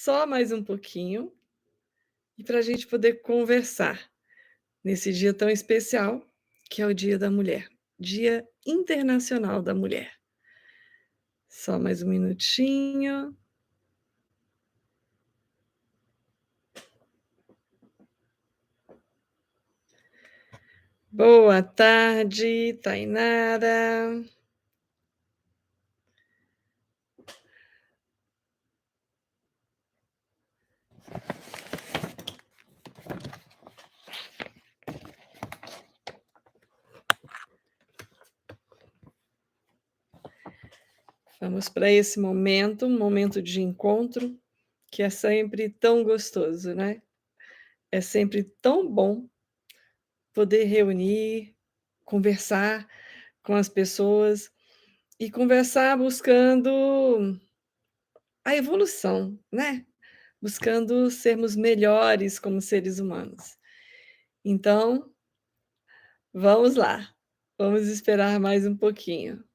só mais um pouquinho e para a gente poder conversar nesse dia tão especial, que é o Dia da Mulher, Dia Internacional da Mulher. Só mais um minutinho. Boa tarde, Tainara. Vamos para esse momento, um momento de encontro, que é sempre tão gostoso, né? É sempre tão bom poder reunir, conversar com as pessoas e conversar buscando a evolução, né? Buscando sermos melhores como seres humanos. Então, vamos lá, vamos esperar mais um pouquinho.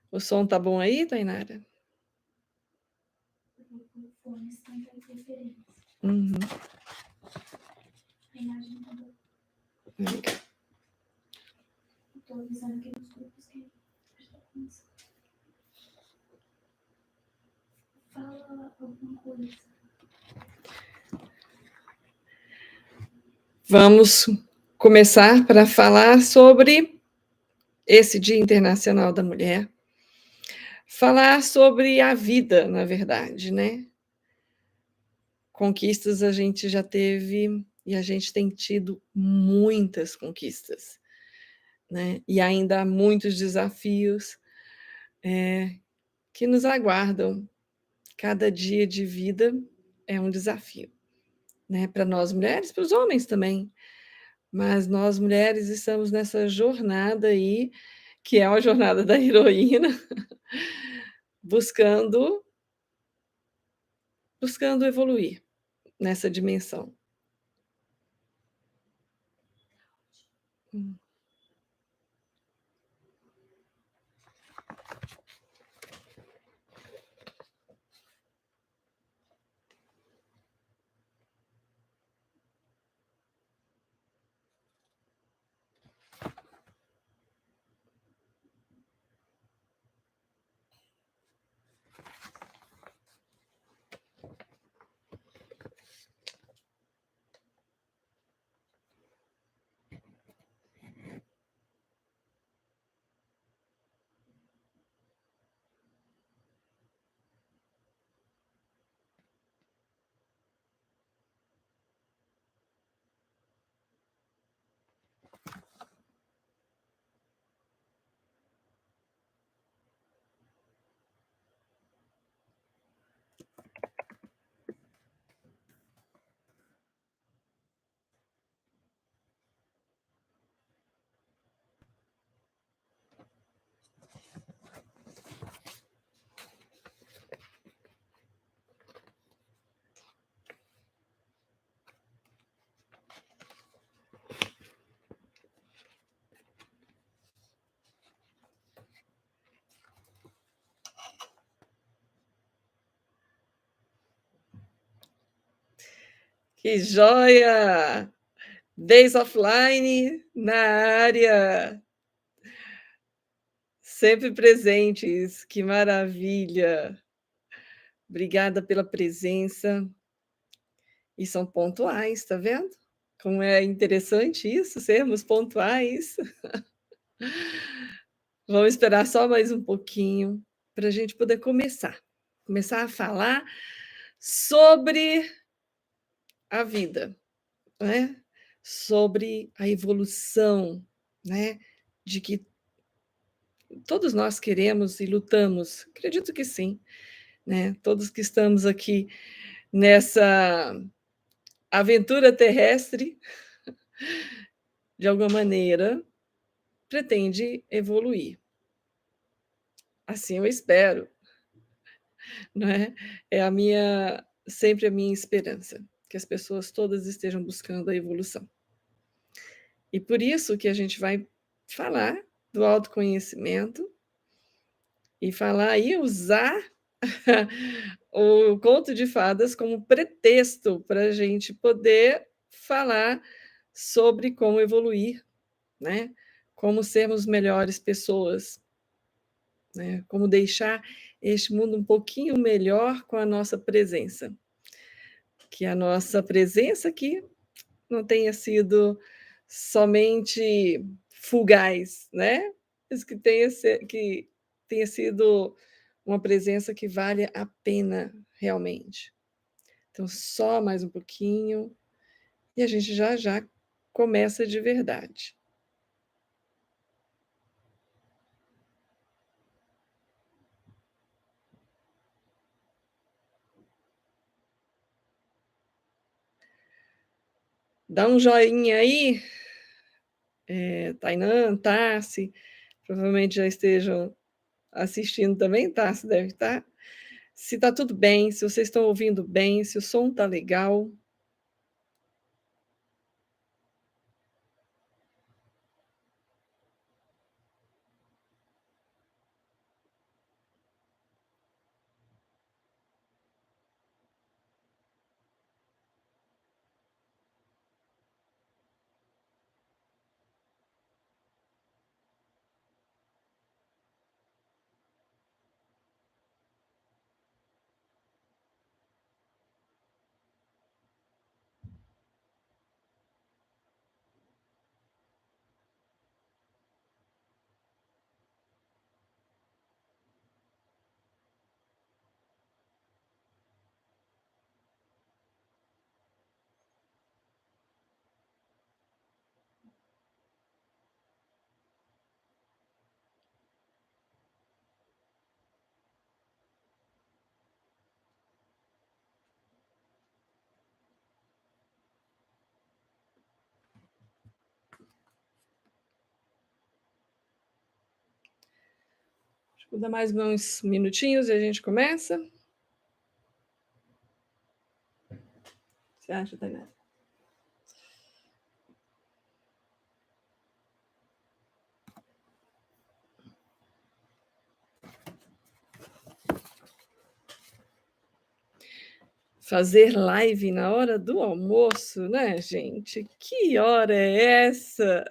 O som tá bom aí, Tainara? O fone está em interferência. Uhum. A imagem tá boa. Legal. Estou avisando aqui nos grupos que está começando. Fala alguma coisa. Vamos começar para falar sobre esse Dia Internacional da Mulher. Falar sobre a vida, na verdade, né? Conquistas a gente já teve e a gente tem tido muitas conquistas, né? E ainda há muitos desafios que nos aguardam. Cada dia de vida é um desafio, né? Para nós mulheres, para os homens também. Mas nós mulheres estamos nessa jornada aí, que é a jornada da heroína, buscando evoluir nessa dimensão. Hum. Que joia! Days offline na área, sempre presentes, que maravilha! Obrigada pela presença. E são pontuais, tá vendo? Como é interessante isso, sermos pontuais. Vamos esperar só mais um pouquinho para a gente poder começar a falar sobre a vida, né? Sobre a evolução, né? De que todos nós queremos e lutamos, acredito que sim, né? Todos que estamos aqui nessa aventura terrestre, de alguma maneira, pretende evoluir. Assim eu espero, não é? É sempre a minha esperança, que as pessoas todas estejam buscando a evolução. E por isso que a gente vai falar do autoconhecimento e falar e usar o conto de fadas como pretexto para a gente poder falar sobre como evoluir, né? Como sermos melhores pessoas, né? Como deixar este mundo um pouquinho melhor com a nossa presença. Que a nossa presença aqui não tenha sido somente fugaz, né? Mas que tenha sido uma presença que vale a pena realmente. Então, só mais um pouquinho e a gente já já começa de verdade. Dá um joinha aí, Tainã, Tassi, provavelmente já estejam assistindo também, Tassi deve estar. Se está tudo bem, se vocês estão ouvindo bem, se o som está legal. Vou dar mais uns minutinhos e a gente começa. Você acha, Tainá? Fazer live na hora do almoço, né, gente? Que hora é essa?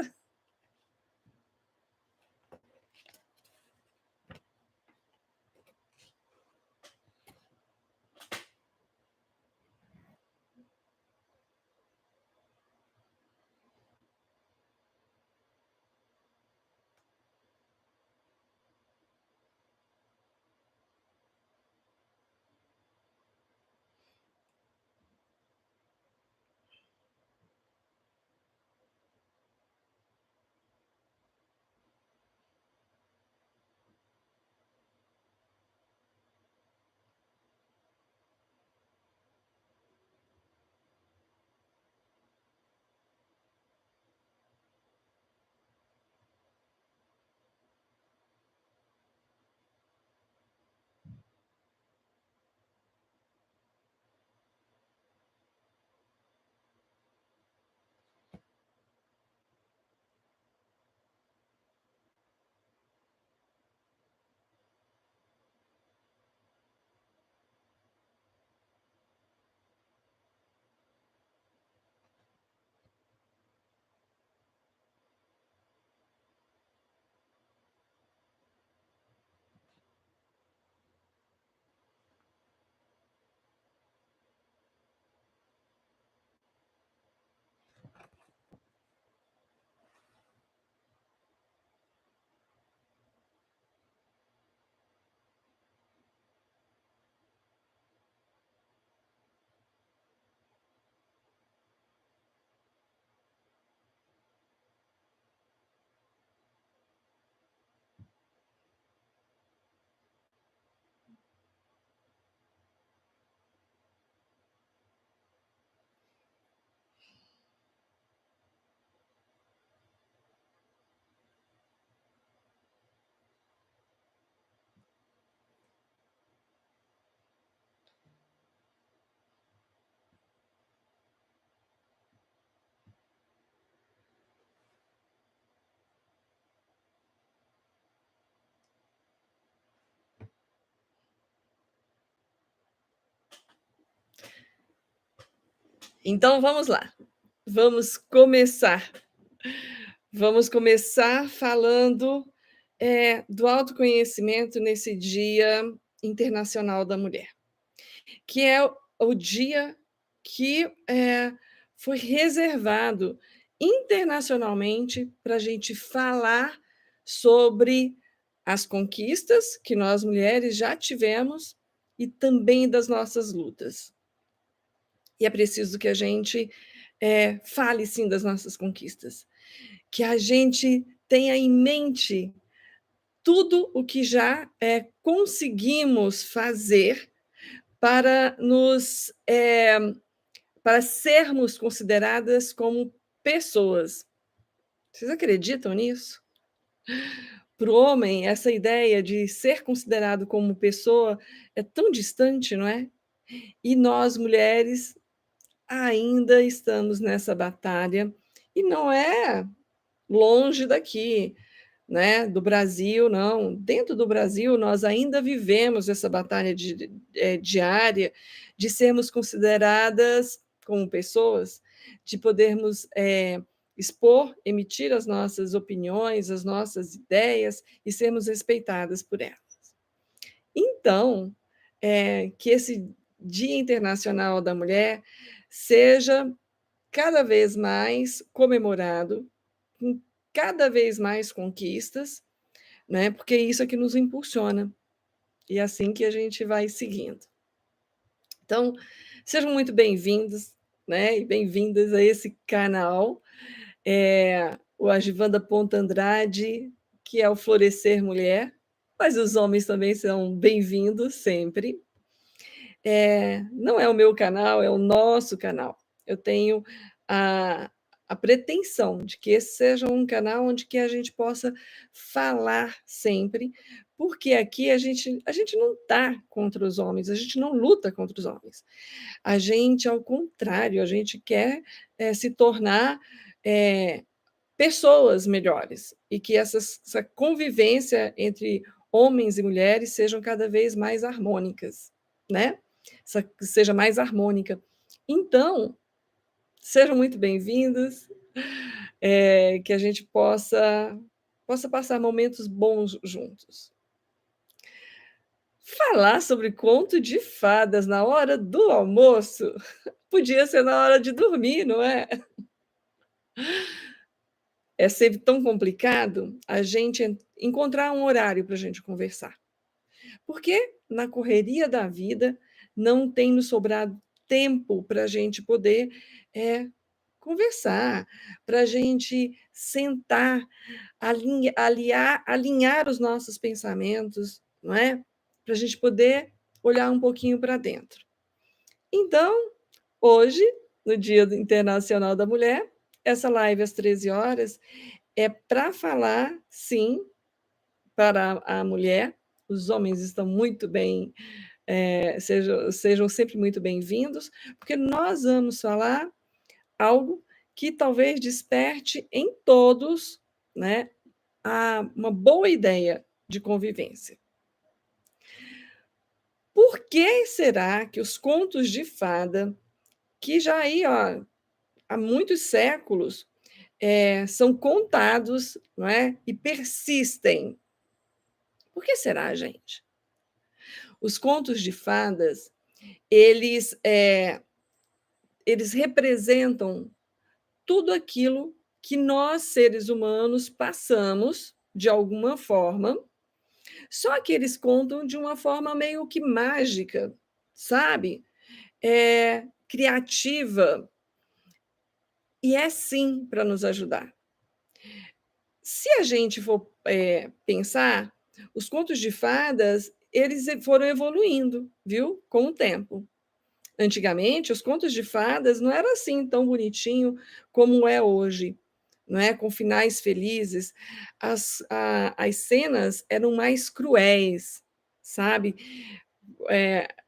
Então vamos lá, vamos começar. Vamos começar falando, do autoconhecimento nesse Dia Internacional da Mulher, que é o dia que, foi reservado internacionalmente para a gente falar sobre as conquistas que nós mulheres já tivemos e também das nossas lutas. E é preciso que a gente, fale sim das nossas conquistas, que a gente tenha em mente tudo o que já, conseguimos fazer para nos, para sermos consideradas como pessoas. Vocês acreditam nisso? Para o homem, essa ideia de ser considerado como pessoa é tão distante, não é? E nós mulheres ainda estamos nessa batalha, e não é longe daqui, né, do Brasil, não. Dentro do Brasil, nós ainda vivemos essa batalha diária de sermos consideradas como pessoas, de podermos, expor, emitir as nossas opiniões, as nossas ideias e sermos respeitadas por elas. Então, que esse Dia Internacional da Mulher seja cada vez mais comemorado, com cada vez mais conquistas, né, porque isso é que nos impulsiona, e é assim que a gente vai seguindo. Então, sejam muito bem-vindos, né, e bem-vindas a esse canal, o Agivanda Ponta Andrade, que é o Florescer Mulher, mas os homens também são bem-vindos sempre. Não é o meu canal, é o nosso canal. Eu tenho a pretensão de que esse seja um canal onde que a gente possa falar sempre, porque aqui a gente não está contra os homens, a gente não luta contra os homens. A gente, ao contrário, a gente quer, se tornar, pessoas melhores, e que essa convivência entre homens e mulheres sejam cada vez mais harmônicas, né? Seja mais harmônica. Então, sejam muito bem-vindos, que a gente possa passar momentos bons juntos. Falar sobre conto de fadas na hora do almoço, podia ser na hora de dormir, não é? É sempre tão complicado a gente encontrar um horário para a gente conversar, porque na correria da vida não tem nos sobrado tempo para a gente poder, conversar, para a gente sentar, alinhar os nossos pensamentos, não é? Para a gente poder olhar um pouquinho para dentro. Então, hoje, no Dia Internacional da Mulher, essa live às 13 horas é para falar, sim, para a mulher. Os homens estão muito bem, sejam sempre muito bem-vindos, porque nós vamos falar algo que talvez desperte em todos, né, uma boa ideia de convivência. Por que será que os contos de fada, que já aí, ó, há muitos séculos, são contados, não é, e persistem? Por que será, gente? Os contos de fadas, eles, eles representam tudo aquilo que nós, seres humanos, passamos de alguma forma, só que eles contam de uma forma meio que mágica, sabe? Criativa, e é sim para nos ajudar. Se a gente for, pensar, os contos de fadas, eles foram evoluindo, viu, com o tempo. Antigamente, os contos de fadas não era assim tão bonitinho como é hoje, não é, com finais felizes. As cenas eram mais cruéis, sabe.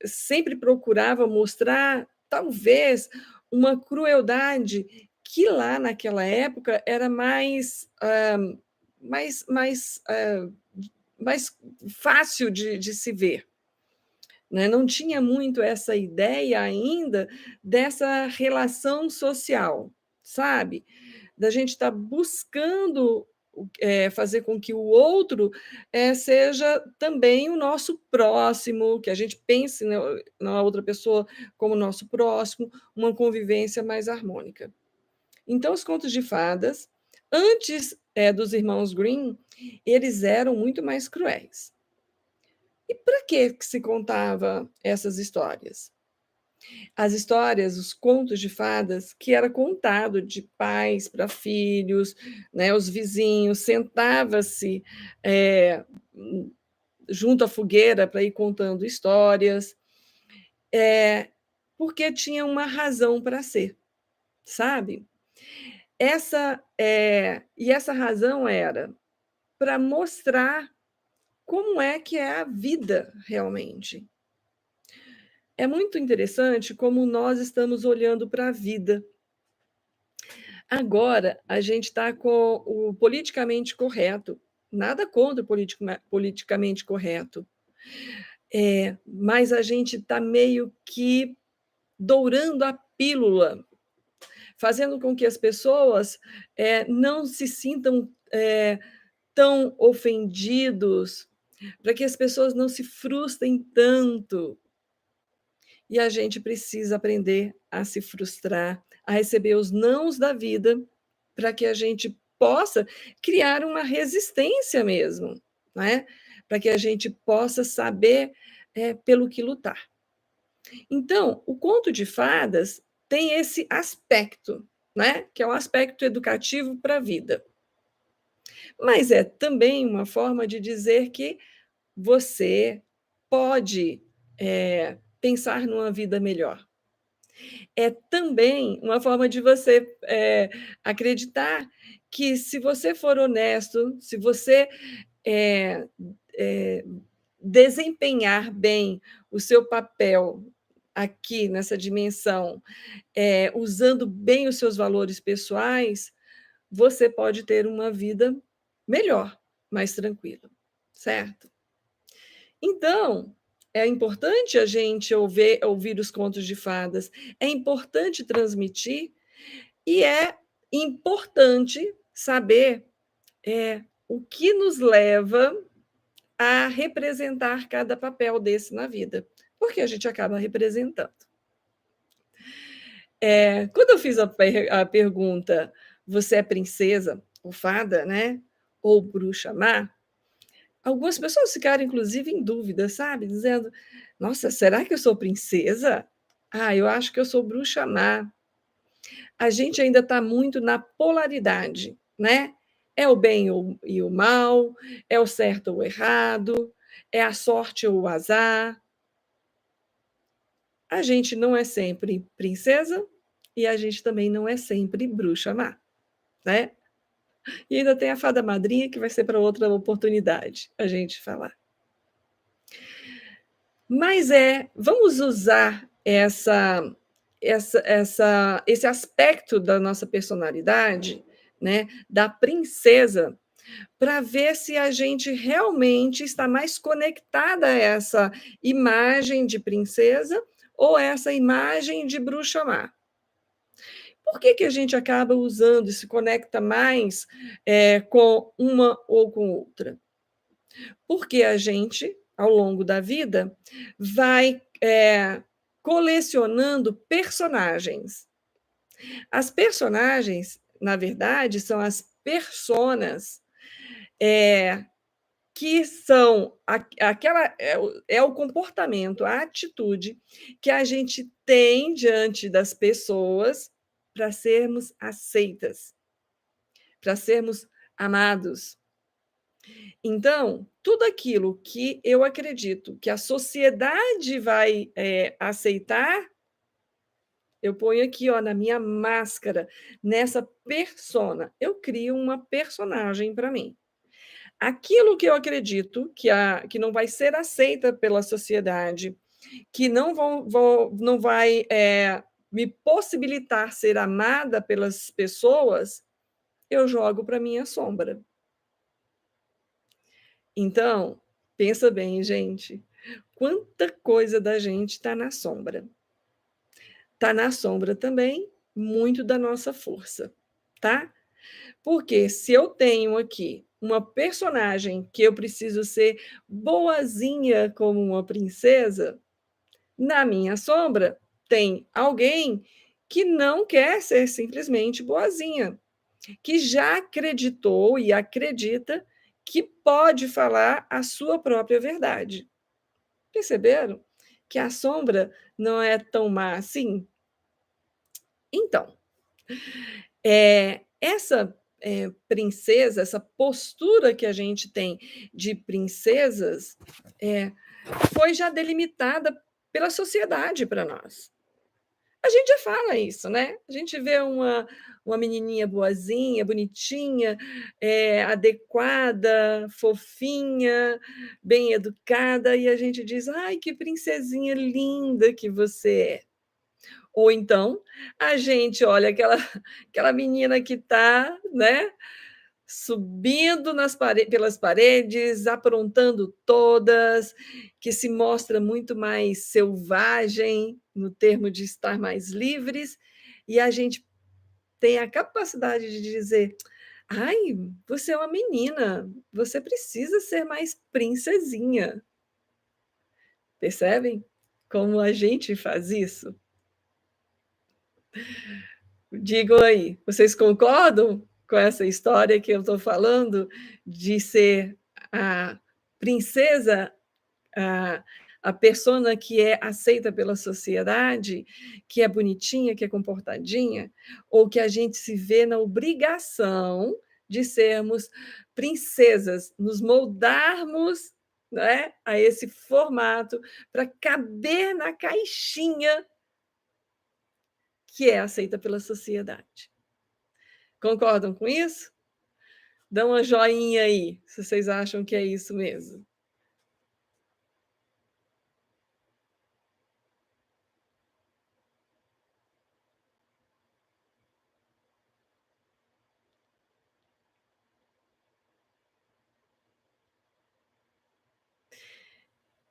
Sempre procurava mostrar, talvez, uma crueldade que lá naquela época era mais mais fácil de se ver. né? Não tinha muito essa ideia ainda dessa relação social, sabe? Da gente estar buscando fazer com que o outro seja também o nosso próximo, que a gente pense na outra pessoa como nosso próximo, uma convivência mais harmônica. Então, os contos de fadas, antes dos irmãos Grimm, eles eram muito mais cruéis. E para que se contava essas histórias? As histórias, os contos de fadas, que era contado de pais para filhos, né, os vizinhos, sentava-se é, junto à fogueira para ir contando histórias, porque tinha uma razão para ser, sabe? E essa razão era para mostrar como é que é a vida realmente. É muito interessante como nós estamos olhando para a vida. Agora, a gente está com o politicamente correto. Nada contra o politicamente correto. Mas a gente está meio que dourando a pílula, fazendo com que as pessoas não se sintam tão ofendidos, para que as pessoas não se frustrem tanto. E a gente precisa aprender a se frustrar, a receber os nãos da vida, para que a gente possa criar uma resistência mesmo, né? Para que a gente possa saber pelo que lutar. Então, o conto de fadas tem esse aspecto, né? Que é um aspecto educativo para a vida. Mas é também uma forma de dizer que você pode pensar numa vida melhor. É também uma forma de você acreditar que, se você for honesto, se você é, é, desempenhar bem o seu papel aqui nessa dimensão, usando bem os seus valores pessoais, você pode ter uma vida melhor, mais tranquila, certo? Então, é importante a gente ouvir os contos de fadas, é importante transmitir e é importante saber o que nos leva a representar cada papel desse na vida, porque a gente acaba representando. Quando eu fiz a pergunta, você é princesa ou fada, né? Ou bruxa má? Algumas pessoas ficaram, inclusive, em dúvida, sabe? Dizendo: nossa, será que eu sou princesa? Ah, eu acho que eu sou bruxa má. A gente ainda está muito na polaridade, né? É o bem e o mal, é o certo ou o errado, é a sorte ou o azar. A gente não é sempre princesa e a gente também não é sempre bruxa má, né? E ainda tem a fada madrinha, que vai ser para outra oportunidade a gente falar. Mas vamos usar esse aspecto da nossa personalidade, né, da princesa, para ver se a gente realmente está mais conectada a essa imagem de princesa ou essa imagem de bruxa má. Por que a gente acaba usando e se conecta mais com uma ou com outra? Porque a gente, ao longo da vida, vai colecionando personagens. As personagens, na verdade, são as personas que são aquela o comportamento, a atitude que a gente tem diante das pessoas para sermos aceitas, para sermos amados. Então, tudo aquilo que eu acredito que a sociedade vai aceitar, eu ponho aqui, ó, na minha máscara, nessa persona. Eu crio uma personagem para mim. Aquilo que eu acredito que não vai ser aceita pela sociedade, que não vai me possibilitar ser amada pelas pessoas, eu jogo para minha sombra. Então, pensa bem, gente. Quanta coisa da gente está na sombra. Está na sombra também muito da nossa força, tá? Porque se eu tenho aqui uma personagem que eu preciso ser boazinha como uma princesa, na minha sombra tem alguém que não quer ser simplesmente boazinha, que já acreditou e acredita que pode falar a sua própria verdade. Perceberam que a sombra não é tão má assim? Então, essa, princesa, essa postura que a gente tem de princesas, foi já delimitada pela sociedade para nós. A gente já fala isso, né? A gente vê uma menininha boazinha, bonitinha, adequada, fofinha, bem educada, e a gente diz: "Ai, que princesinha linda que você é". Ou então, a gente olha aquela menina que está, né, subindo pelas paredes, aprontando todas, que se mostra muito mais selvagem, no termo de estar mais livres, e a gente tem a capacidade de dizer: "Ai, você é uma menina, você precisa ser mais princesinha". Percebem como a gente faz isso? Digam aí, vocês concordam com essa história que eu estou falando de ser a princesa, a a persona que é aceita pela sociedade, que é bonitinha, que é comportadinha, ou que a gente se vê na obrigação de sermos princesas, nos moldarmos, né, a esse formato para caber na caixinha que é aceita pela sociedade. Concordam com isso? Dá uma joinha aí, se vocês acham que é isso mesmo.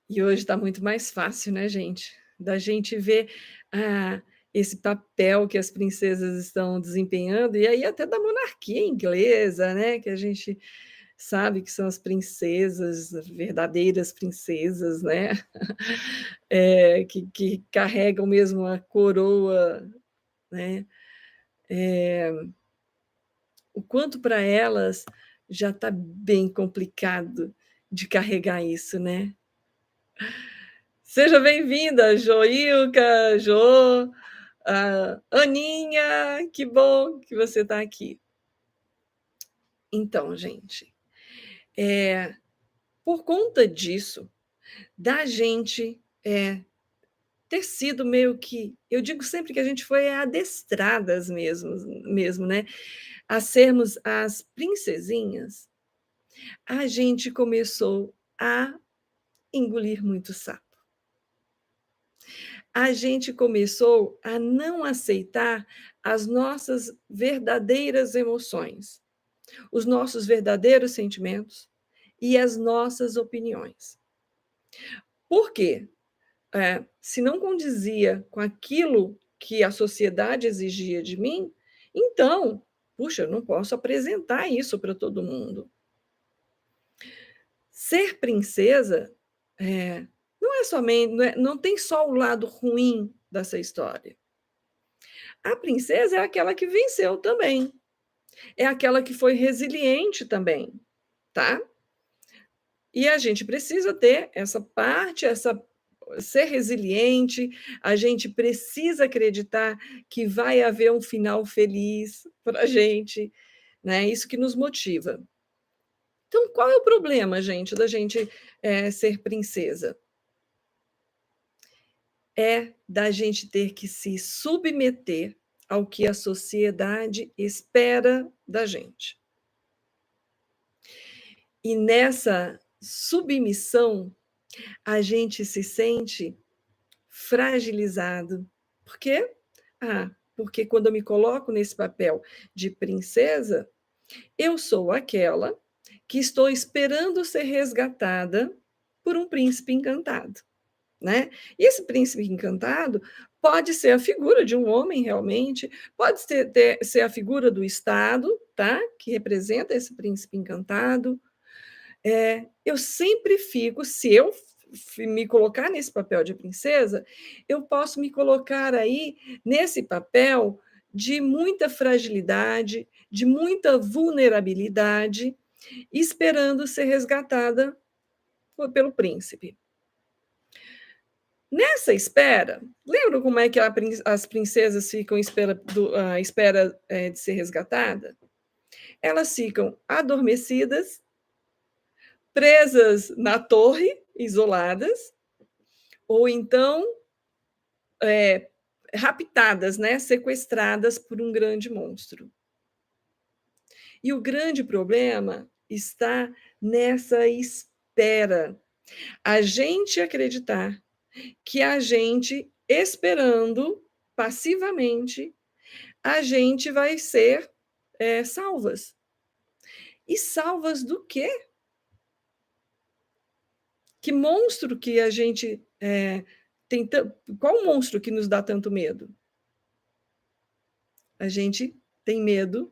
E hoje está muito mais fácil, né, gente? Da gente ver ah, esse papel que as princesas estão desempenhando, e aí até da monarquia inglesa, né? Que a gente sabe que são as princesas, verdadeiras princesas, né? Que carregam mesmo a coroa, né? O quanto para elas já está bem complicado de carregar isso, né? Seja bem-vinda, Joilca, Jo, Aninha, que bom que você está aqui. Então, gente, por conta disso, da gente ter sido meio que, eu digo sempre que a gente foi adestradas mesmo, né? A sermos as princesinhas, a gente começou a engolir muito sapo. A gente começou a não aceitar as nossas verdadeiras emoções, os nossos verdadeiros sentimentos e as nossas opiniões. Por quê? Se não condizia com aquilo que a sociedade exigia de mim, então, puxa, eu não posso apresentar isso para todo mundo. Ser princesa não é somente, não tem só o lado ruim dessa história. A princesa é aquela que venceu também, é aquela que foi resiliente também, tá? E a gente precisa ter essa parte, ser resiliente, a gente precisa acreditar que vai haver um final feliz para a gente, né? Isso que nos motiva. Então, qual é o problema, gente, da gente ser princesa? É da gente ter que se submeter ao que a sociedade espera da gente. E nessa submissão, a gente se sente fragilizado. Por quê? Porque quando eu me coloco nesse papel de princesa, eu sou aquela que estou esperando ser resgatada por um príncipe encantado, né? E esse príncipe encantado pode ser a figura de um homem realmente, pode ser a figura do Estado, tá? Que representa esse príncipe encantado. Eu sempre fico, se eu me colocar nesse papel de princesa, eu posso me colocar aí nesse papel de muita fragilidade, de muita vulnerabilidade, esperando ser resgatada pelo príncipe. Nessa espera, lembra como é que as princesas ficam à espera de ser resgatada? Elas ficam adormecidas, presas na torre, isoladas, ou então raptadas, né, sequestradas por um grande monstro. E o grande problema está nessa espera. A gente acreditar que a gente, esperando passivamente, a gente vai ser salvas. E salvas do quê? Que monstro que a gente tem? Qual monstro que nos dá tanto medo? A gente tem medo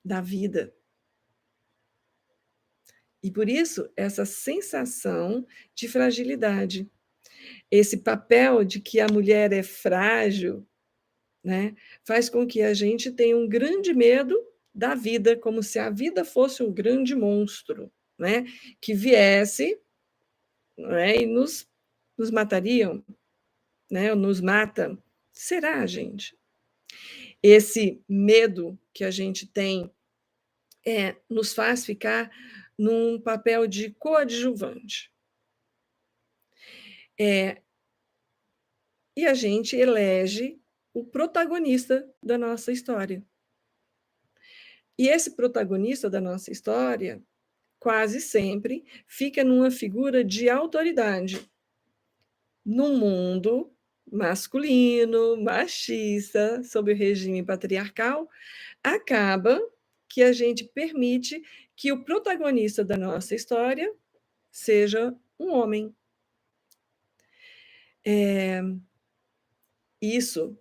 da vida. E por isso, essa sensação de fragilidade, esse papel de que a mulher é frágil, né, faz com que a gente tenha um grande medo da vida, como se a vida fosse um grande monstro, né, que viesse, né, e nos matariam, né, nos mata. Será, gente? Esse medo que a gente tem nos faz ficar num papel de coadjuvante. E a gente elege o protagonista da nossa história. E esse protagonista da nossa história, quase sempre, fica numa figura de autoridade. Num mundo masculino, machista, sob o regime patriarcal, acaba que a gente permite que o protagonista da nossa história seja um homem. Isso,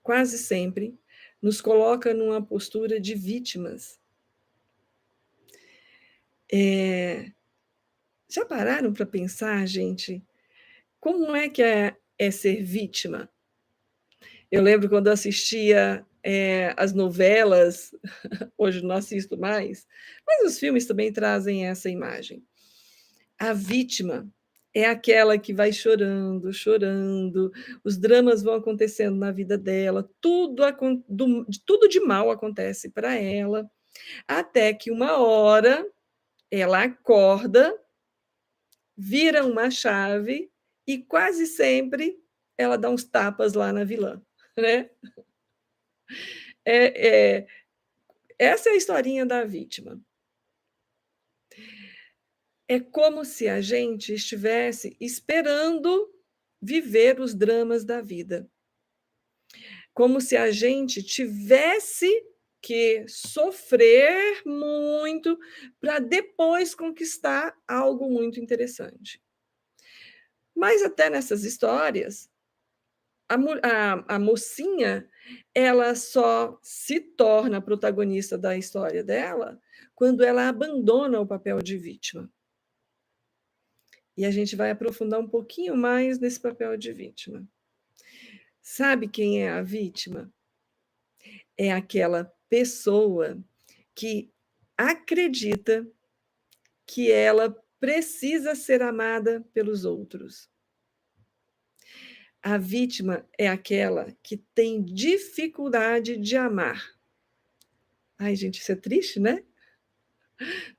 quase sempre, nos coloca numa postura de vítimas. Já pararam para pensar, gente, como é que é ser vítima? Eu lembro quando eu assistia as novelas, hoje não assisto mais, mas os filmes também trazem essa imagem. A vítima é aquela que vai chorando, chorando, os dramas vão acontecendo na vida dela, tudo de mal acontece para ela, até que uma hora ela acorda, vira uma chave e quase sempre ela dá uns tapas lá na vilã, né? Essa é a historinha da vítima. É como se a gente estivesse esperando viver os dramas da vida. Como se a gente tivesse que sofrer muito para depois conquistar algo muito interessante. Mas até nessas histórias, a mocinha, ela só se torna protagonista da história dela quando ela abandona o papel de vítima. E a gente vai aprofundar um pouquinho mais nesse papel de vítima. Sabe quem é a vítima? É aquela pessoa que acredita que ela precisa ser amada pelos outros. A vítima é aquela que tem dificuldade de amar. Ai, gente, isso é triste, né?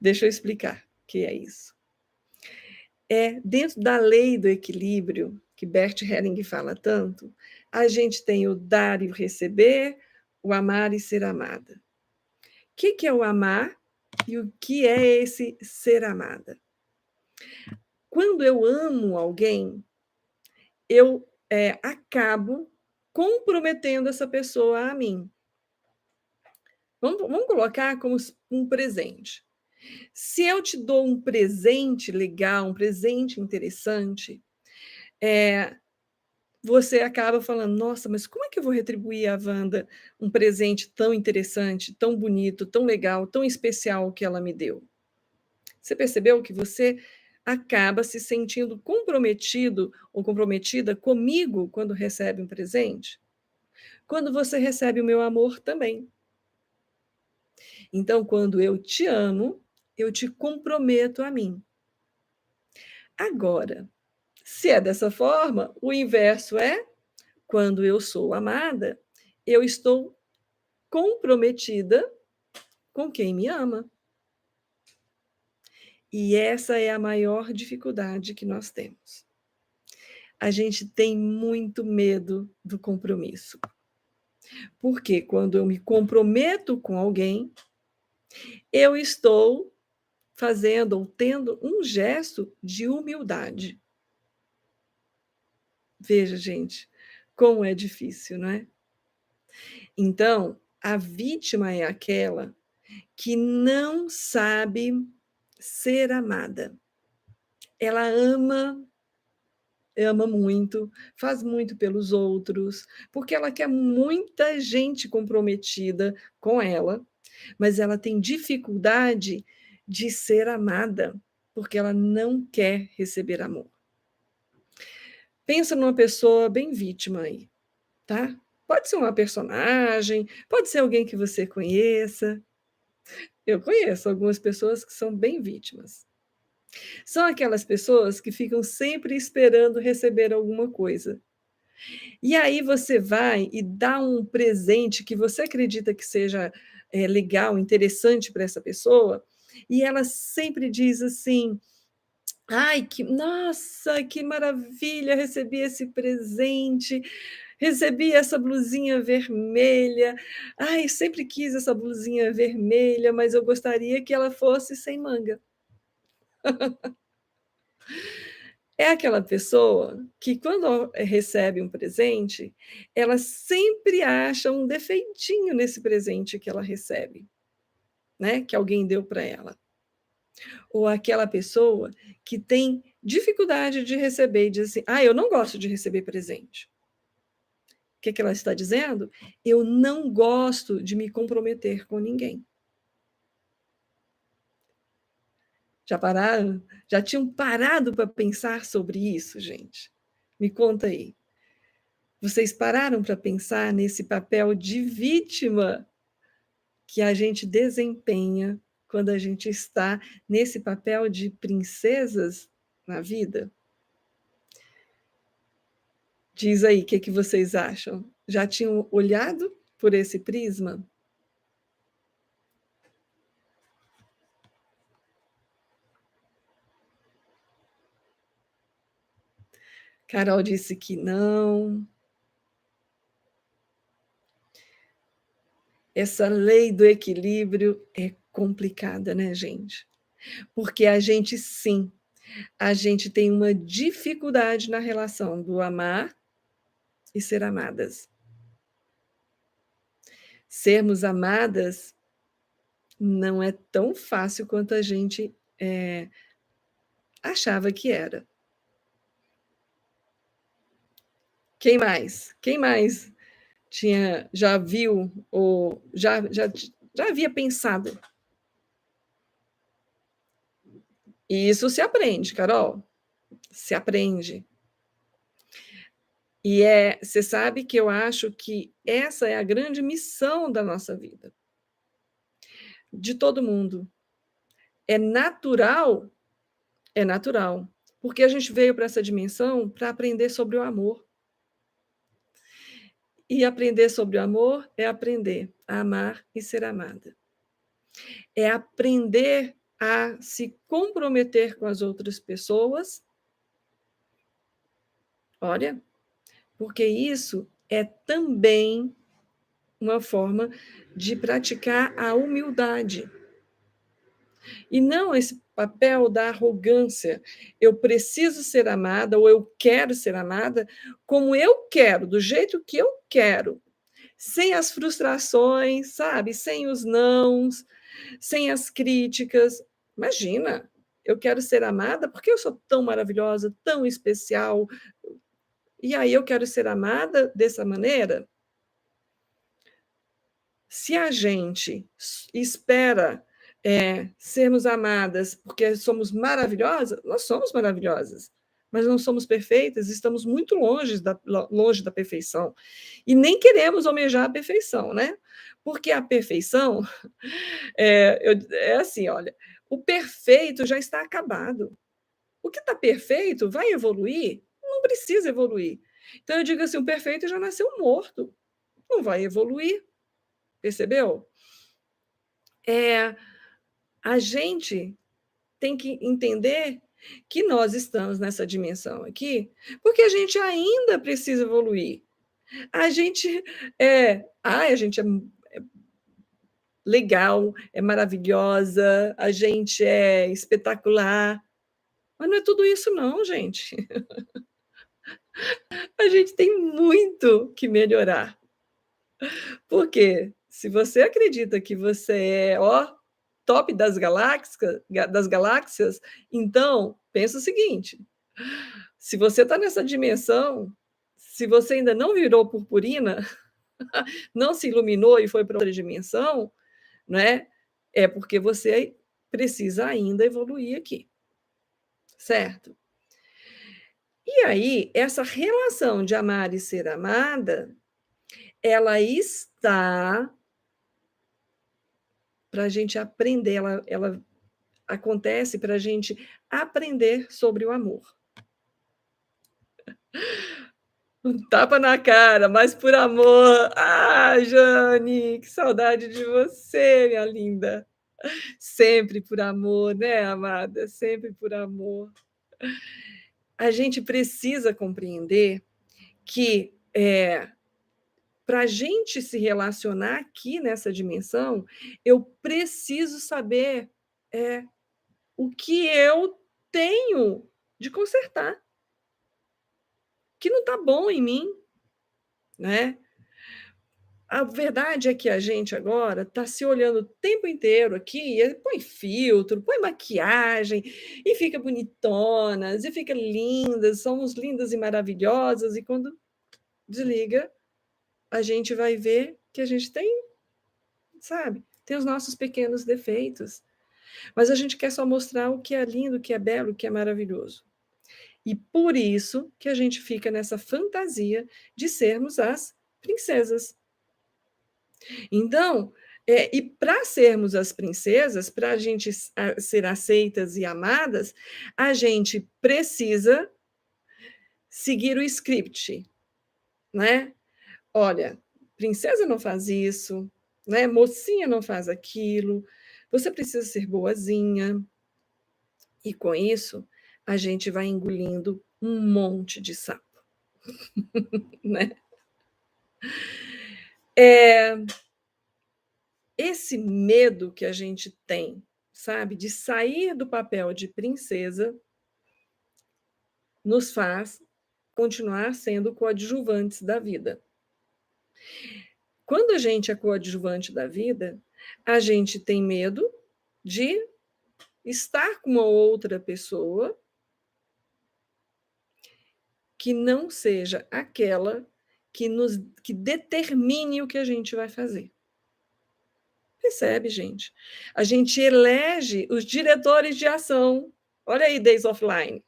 Deixa eu explicar o que é isso. Dentro da lei do equilíbrio, que Bert Helling fala tanto, a gente tem o dar e o receber, o amar e ser amada. O que é o amar e o que é esse ser amada? Quando eu amo alguém, eu acabo comprometendo essa pessoa a mim. Vamos colocar como um presente. Se eu te dou um presente legal, um presente interessante, você acaba falando: "Nossa, mas como é que eu vou retribuir à Wanda um presente tão interessante, tão bonito, tão legal, tão especial que ela me deu?". Você percebeu que você acaba se sentindo comprometido ou comprometida comigo quando recebe um presente? Quando você recebe o meu amor também. Então, quando eu te amo, eu te comprometo a mim. Agora, se é dessa forma, o inverso é: quando eu sou amada, eu estou comprometida com quem me ama. E essa é a maior dificuldade que nós temos. A gente tem muito medo do compromisso. Porque quando eu me comprometo com alguém, eu estou fazendo ou tendo um gesto de humildade. Veja, gente, como é difícil, não é? Então, a vítima é aquela que não sabe ser amada. Ela ama muito, faz muito pelos outros, porque ela quer muita gente comprometida com ela, mas ela tem dificuldade de ser amada, porque ela não quer receber amor. Pensa numa pessoa bem vítima aí, tá? Pode ser uma personagem, pode ser alguém que você conheça. Eu conheço algumas pessoas que são bem vítimas. São aquelas pessoas que ficam sempre esperando receber alguma coisa. E aí você vai e dá um presente que você acredita que seja, legal, interessante para essa pessoa, e ela sempre diz assim: "Ai, que nossa, que maravilha, recebi esse presente, recebi essa blusinha vermelha. Ai, sempre quis essa blusinha vermelha, mas eu gostaria que ela fosse sem manga". É aquela pessoa que quando recebe um presente, ela sempre acha um defeitinho nesse presente que ela recebe, né, que alguém deu para ela. Ou aquela pessoa que tem dificuldade de receber e diz assim: "Ah, eu não gosto de receber presente". O que que ela está dizendo? Eu não gosto de me comprometer com ninguém. Já pararam? Já tinham parado para pensar sobre isso, gente? Me conta aí. Vocês pararam para pensar nesse papel de vítima que a gente desempenha quando a gente está nesse papel de princesas na vida? Diz aí, o que que vocês acham? Já tinham olhado por esse prisma? Carol disse que não. Essa lei do equilíbrio é complicada, né, gente? Porque a gente sim, a gente tem uma dificuldade na relação do amar e ser amadas. Sermos amadas não é tão fácil quanto a gente, achava que era. Quem mais? Quem mais já viu ou já havia pensado? E isso se aprende, Carol, se aprende. E você sabe que eu acho que essa é a grande missão da nossa vida, de todo mundo. É natural, porque a gente veio para essa dimensão para aprender sobre o amor. E aprender sobre o amor é aprender a amar e ser amada. É aprender a se comprometer com as outras pessoas. Olha, porque isso é também uma forma de praticar a humildade. E não esse papel da arrogância. Eu preciso ser amada ou eu quero ser amada como eu quero, do jeito que eu quero, sem as frustrações, sabe? Sem os nãos, sem as críticas. Imagina, eu quero ser amada porque eu sou tão maravilhosa, tão especial, e aí eu quero ser amada dessa maneira? Se a gente espera sermos amadas porque somos maravilhosas, nós somos maravilhosas, mas não somos perfeitas, estamos muito longe da perfeição. E nem queremos almejar a perfeição, né? Porque a perfeição é assim, olha, o perfeito já está acabado. O que está perfeito vai evoluir? Não precisa evoluir. Então eu digo assim, o perfeito já nasceu morto, não vai evoluir, percebeu? A gente tem que entender que nós estamos nessa dimensão aqui, porque a gente ainda precisa evoluir. A gente a gente é legal, é maravilhosa, a gente é espetacular, mas não é tudo isso não, gente. A gente tem muito que melhorar. Porque se você acredita que você é, ó, top das galáxias, então pensa o seguinte: se você está nessa dimensão, se você ainda não virou purpurina, não se iluminou e foi para outra dimensão, né? É porque você precisa ainda evoluir aqui, certo? E aí, essa relação de amar e ser amada, ela está para a gente aprender, ela acontece para a gente aprender sobre o amor. Um tapa na cara, mas por amor. Ah, Jane, que saudade de você, minha linda. Sempre por amor, né, amada? Sempre por amor. A gente precisa compreender que para a gente se relacionar aqui nessa dimensão, eu preciso saber o que eu tenho de consertar, que não está bom em mim, né? A verdade é que a gente agora está se olhando o tempo inteiro aqui, e põe filtro, põe maquiagem, e fica bonitonas, e fica lindas, somos lindas e maravilhosas, e quando desliga, a gente vai ver que a gente tem, sabe, tem os nossos pequenos defeitos, mas a gente quer só mostrar o que é lindo, o que é belo, o que é maravilhoso. E por isso que a gente fica nessa fantasia de sermos as princesas. Então, e para sermos as princesas, para a gente ser aceitas e amadas, a gente precisa seguir o script, né? Olha, princesa não faz isso, né? Mocinha não faz aquilo. Você precisa ser boazinha. E com isso, a gente vai engolindo um monte de sapo, né? Esse medo que a gente tem, sabe, de sair do papel de princesa, nos faz continuar sendo coadjuvantes da vida. Quando a gente é coadjuvante da vida, a gente tem medo de estar com uma outra pessoa que não seja aquela que determine o que a gente vai fazer. Percebe, gente? A gente elege os diretores de ação. Olha aí, Days Offline.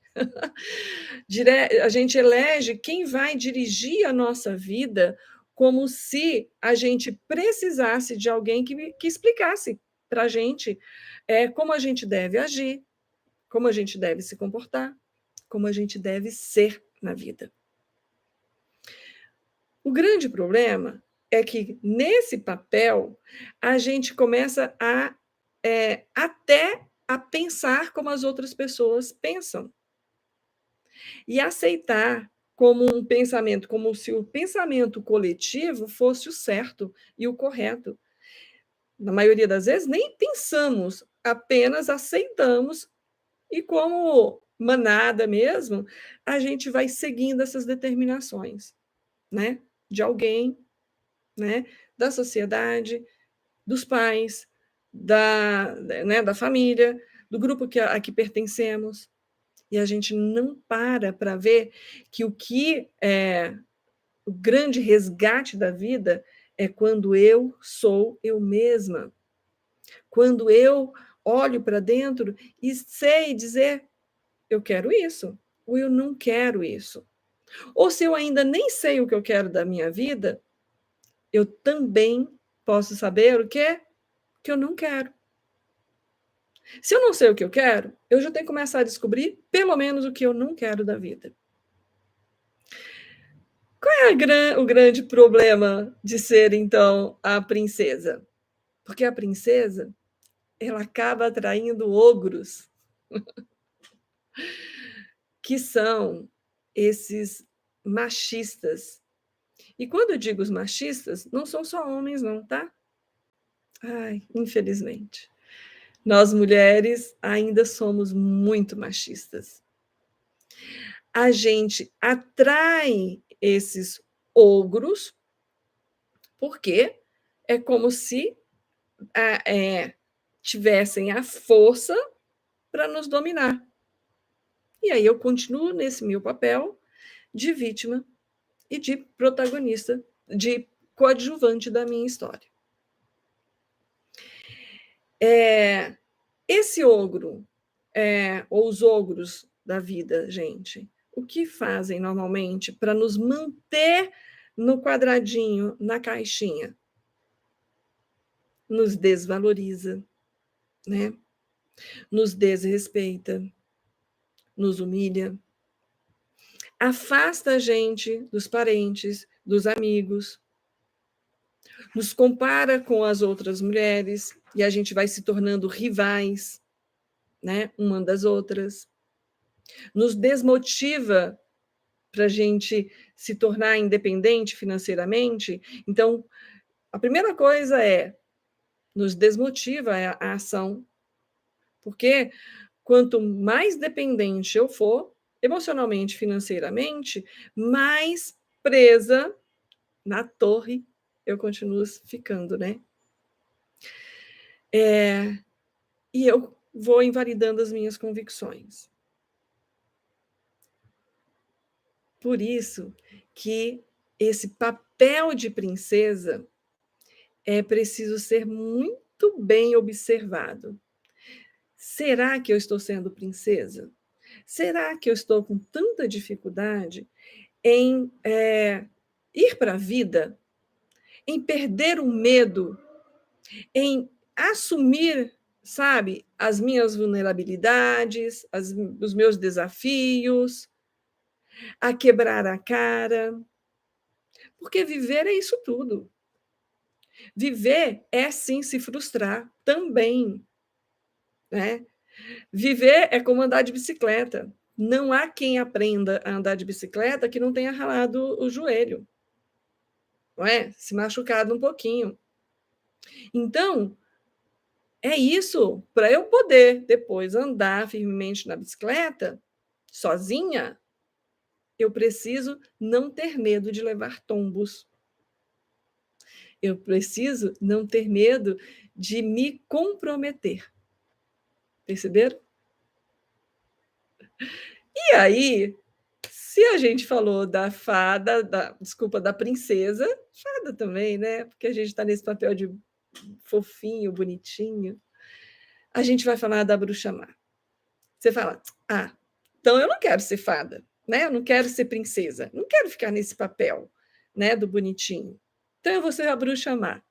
A gente elege quem vai dirigir a nossa vida como se a gente precisasse de alguém que explicasse para a gente como a gente deve agir, como a gente deve se comportar, como a gente deve ser na vida. O grande problema é que, nesse papel, a gente começa até a pensar como as outras pessoas pensam. E aceitar como um pensamento, como se o pensamento coletivo fosse o certo e o correto. Na maioria das vezes, nem pensamos, apenas aceitamos, e como manada mesmo, a gente vai seguindo essas determinações, né? De alguém, né? Da sociedade, dos pais, da família, do grupo a que pertencemos, e a gente não para ver que o que é o grande resgate da vida é quando eu sou eu mesma, quando eu olho para dentro e sei dizer: eu quero isso, ou eu não quero isso. Ou se eu ainda nem sei o que eu quero da minha vida, eu também posso saber o quê? Que eu não quero. Se eu não sei o que eu quero, eu já tenho que começar a descobrir pelo menos o que eu não quero da vida. Qual é o grande problema de ser, então, a princesa? Porque a princesa, ela acaba atraindo ogros, que são esses machistas. E quando eu digo os machistas, não são só homens, não, tá? Ai, infelizmente. Nós mulheres ainda somos muito machistas. A gente atrai esses ogros porque é como se tivessem a força para nos dominar. E aí eu continuo nesse meu papel de vítima e de protagonista, de coadjuvante da minha história. Esse ogro, ou os ogros da vida, gente, o que fazem normalmente para nos manter no quadradinho, na caixinha? Nos desvaloriza, né? Nos desrespeita, nos humilha, afasta a gente dos parentes, dos amigos, nos compara com as outras mulheres e a gente vai se tornando rivais, né, uma das outras, nos desmotiva para a gente se tornar independente financeiramente. Então, a primeira coisa é nos desmotiva a ação, porque quanto mais dependente eu for, emocionalmente, financeiramente, mais presa na torre eu continuo ficando, né? E eu vou invalidando as minhas convicções. Por isso que esse papel de princesa é preciso ser muito bem observado. Será que eu estou sendo princesa? Será que eu estou com tanta dificuldade em ir para a vida, em perder o medo, em assumir, sabe, as minhas vulnerabilidades, os meus desafios, a quebrar a cara? Porque viver é isso tudo. Viver é sim se frustrar também, né? Viver é como andar de bicicleta. Não há quem aprenda a andar de bicicleta que não tenha ralado o joelho, não é? Se machucado um pouquinho. Então, é isso. Para eu poder depois andar firmemente na bicicleta, sozinha, eu preciso não ter medo de levar tombos. Eu preciso não ter medo de me comprometer. Perceberam? E aí, se a gente falou da fada, desculpa, da princesa, fada também, né? Porque a gente está nesse papel de fofinho, bonitinho. A gente vai falar da bruxa má. Você fala, então eu não quero ser fada, né? Eu não quero ser princesa, não quero ficar nesse papel, né, do bonitinho. Então eu vou ser a bruxa má.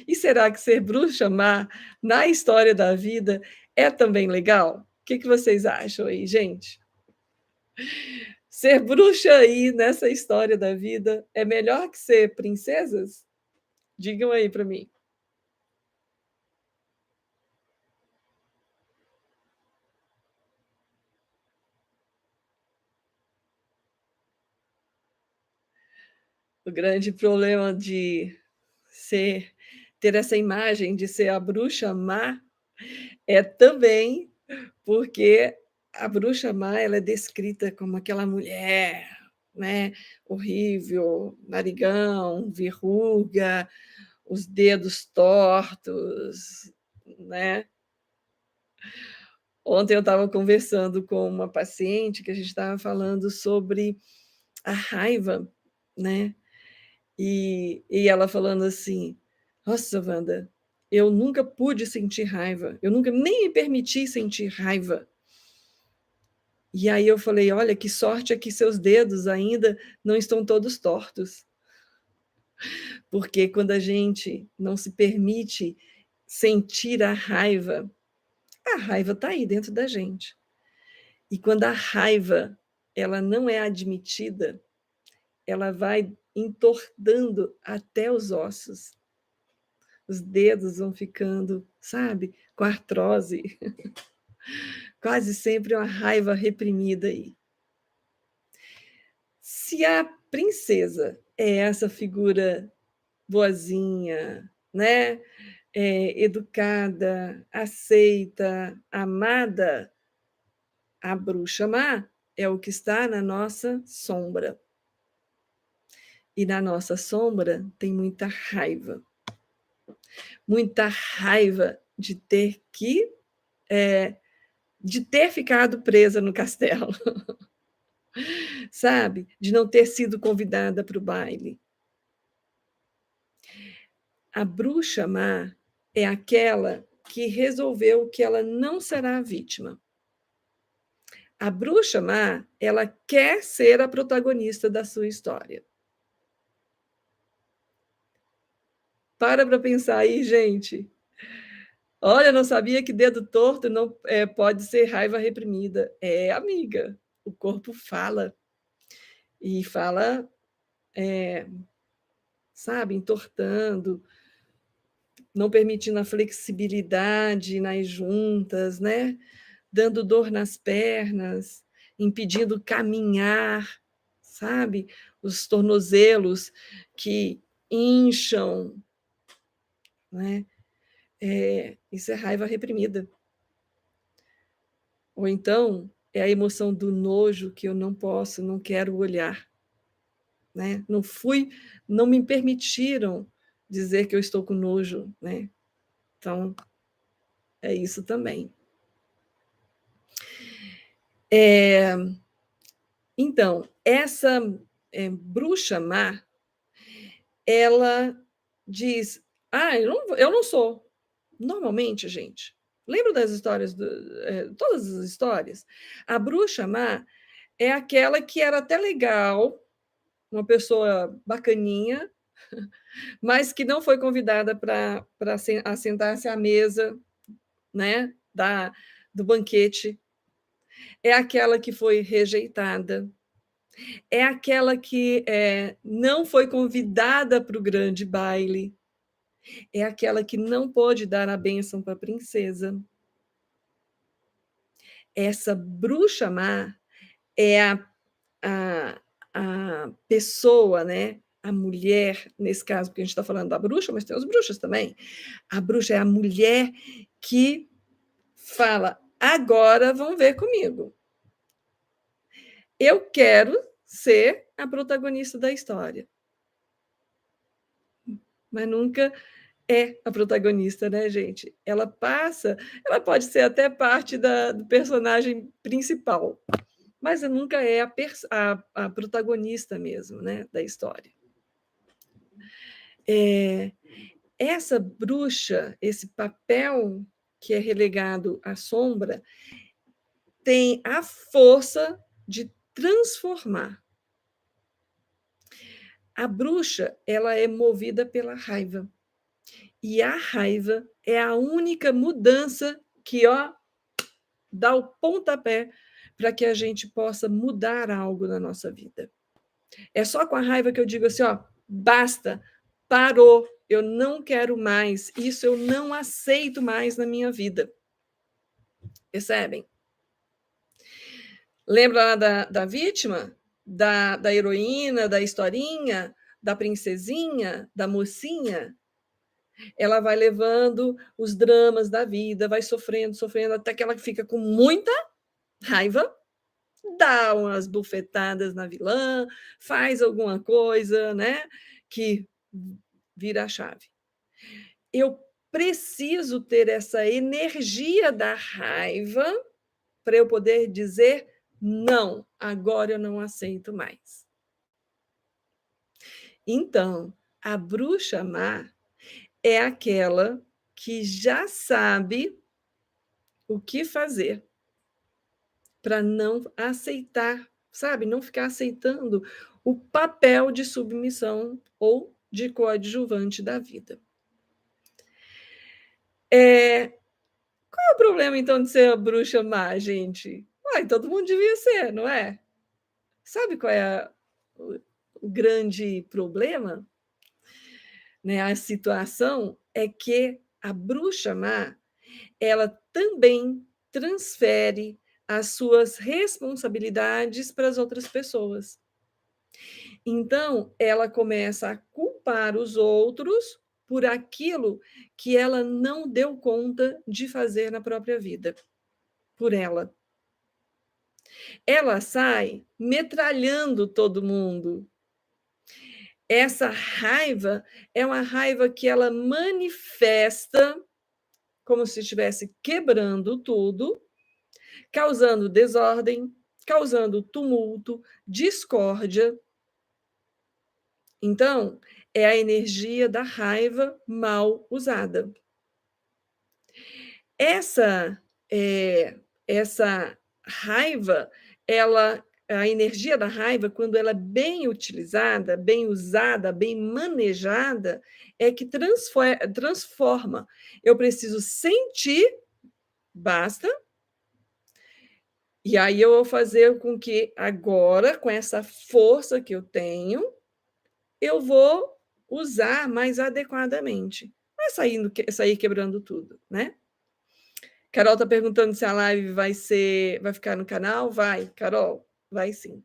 E será que ser bruxa má na história da vida é também legal? O que vocês acham aí, gente? Ser bruxa aí nessa história da vida é melhor que ser princesas? Digam aí para mim. O grande problema de ter essa imagem de ser a bruxa má é também porque a bruxa má ela é descrita como aquela mulher, né, horrível, narigão, verruga, os dedos tortos, né? Ontem eu estava conversando com uma paciente que a gente estava falando sobre a raiva, né? E ela falando assim: Nossa, Wanda, eu nunca pude sentir raiva, eu nunca nem me permiti sentir raiva. E aí eu falei: Olha, que sorte é que seus dedos ainda não estão todos tortos. Porque quando a gente não se permite sentir a raiva está aí dentro da gente. E quando a raiva ela não é admitida, ela vai entortando até os ossos. Os dedos vão ficando, sabe, com artrose. Quase sempre uma raiva reprimida aí. Se a princesa é essa figura boazinha, né? Educada, aceita, amada, a bruxa má é o que está na nossa sombra. E na nossa sombra tem muita raiva. Muita raiva de ter de ter ficado presa no castelo, sabe? De não ter sido convidada para o baile. A bruxa má é aquela que resolveu que ela não será a vítima. A bruxa má, ela quer ser a protagonista da sua história. Para pensar aí, gente. Olha, não sabia que dedo torto não pode ser raiva reprimida. É, amiga, o corpo fala. E fala, sabe, entortando, não permitindo a flexibilidade nas juntas, né? Dando dor nas pernas, impedindo caminhar, sabe? Os tornozelos que incham, né? Isso é raiva reprimida. Ou então é a emoção do nojo que eu não posso, não quero olhar, né? Não me permitiram dizer que eu estou com nojo, né? Então é isso também. Então essa bruxa má, ela diz: eu não sou. Normalmente, gente, lembra das histórias, todas as histórias? A bruxa má é aquela que era até legal, uma pessoa bacaninha, mas que não foi convidada para sentar-se à mesa, né, do banquete. É aquela que foi rejeitada. É aquela que não foi convidada para o grande baile. É aquela que não pôde dar a bênção para a princesa. Essa bruxa má é a pessoa, né? A mulher, nesse caso, porque a gente está falando da bruxa, mas tem as bruxas também. A bruxa é a mulher que fala: agora vão ver comigo. Eu quero ser a protagonista da história. Mas nunca é a protagonista, né, gente? Ela pode ser até parte do personagem principal, mas nunca é a protagonista mesmo, né, da história. Essa bruxa, esse papel que é relegado à sombra, tem a força de transformar. A bruxa, ela é movida pela raiva. E a raiva é a única mudança que, dá o pontapé para que a gente possa mudar algo na nossa vida. É só com a raiva que eu digo assim, basta, parou, eu não quero mais, isso eu não aceito mais na minha vida. Percebem? Lembra lá da vítima? Da heroína, da historinha, da princesinha, da mocinha? Ela vai levando os dramas da vida, vai sofrendo, sofrendo, até que ela fica com muita raiva, dá umas bufetadas na vilã, faz alguma coisa, né, que vira a chave. Eu preciso ter essa energia da raiva para eu poder dizer não, agora eu não aceito mais. Então, a bruxa má é aquela que já sabe o que fazer para não aceitar, sabe? Não ficar aceitando o papel de submissão ou de coadjuvante da vida. Qual é o problema, então, de ser a bruxa má, gente? Uai, todo mundo devia ser, não é? Sabe qual é o grande problema? Né? A situação é que a bruxa má, ela também transfere as suas responsabilidades para as outras pessoas. Então, ela começa a culpar os outros por aquilo que ela não deu conta de fazer na própria vida, por ela. Ela sai metralhando todo mundo. Essa raiva é uma raiva que ela manifesta como se estivesse quebrando tudo, causando desordem, causando tumulto, discórdia. Então, é a energia da raiva mal usada. Essa raiva, a energia da raiva, quando ela é bem utilizada, bem usada, bem manejada, é que transforma. Eu preciso sentir, basta, e aí eu vou fazer com que agora, com essa força que eu tenho, eu vou usar mais adequadamente. Não é sair quebrando tudo, né? Carol está perguntando se a live vai ficar no canal. Vai, Carol, vai sim.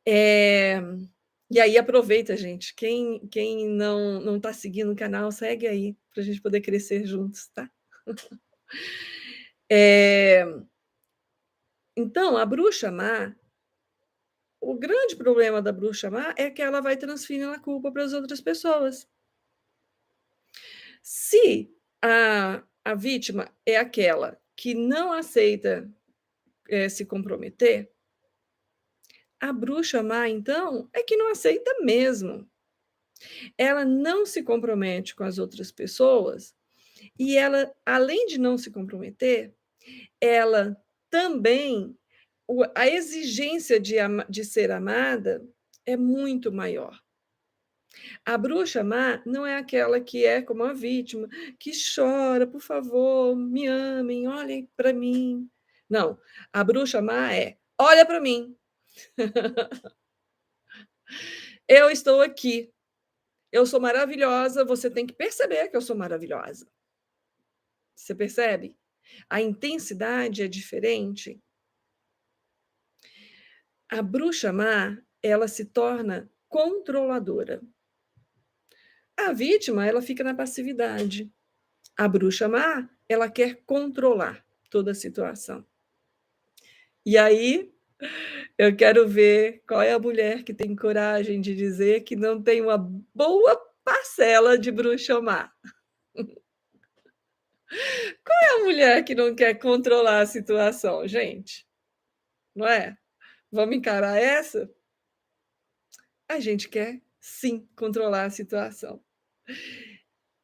E aí aproveita, gente. Quem não está seguindo o canal, segue aí, para a gente poder crescer juntos, tá? Então, a bruxa má, o grande problema da bruxa má é que ela vai transferindo a culpa para as outras pessoas. Se a vítima é aquela que não aceita se comprometer, a bruxa má, então, é que não aceita mesmo. Ela não se compromete com as outras pessoas e ela, além de não se comprometer, ela também, a exigência de ser amada é muito maior. A bruxa má não é aquela que é como a vítima, que chora, por favor, me amem, olhem para mim. Não, a bruxa má é, olha para mim. Eu estou aqui. Eu sou maravilhosa, você tem que perceber que eu sou maravilhosa. Você percebe? A intensidade é diferente. A bruxa má, ela se torna controladora. A vítima, ela fica na passividade. A bruxa má, ela quer controlar toda a situação. E aí, eu quero ver qual é a mulher que tem coragem de dizer que não tem uma boa parcela de bruxa má. Qual é a mulher que não quer controlar a situação, gente? Não é? Vamos encarar essa? A gente quer, sim, controlar a situação.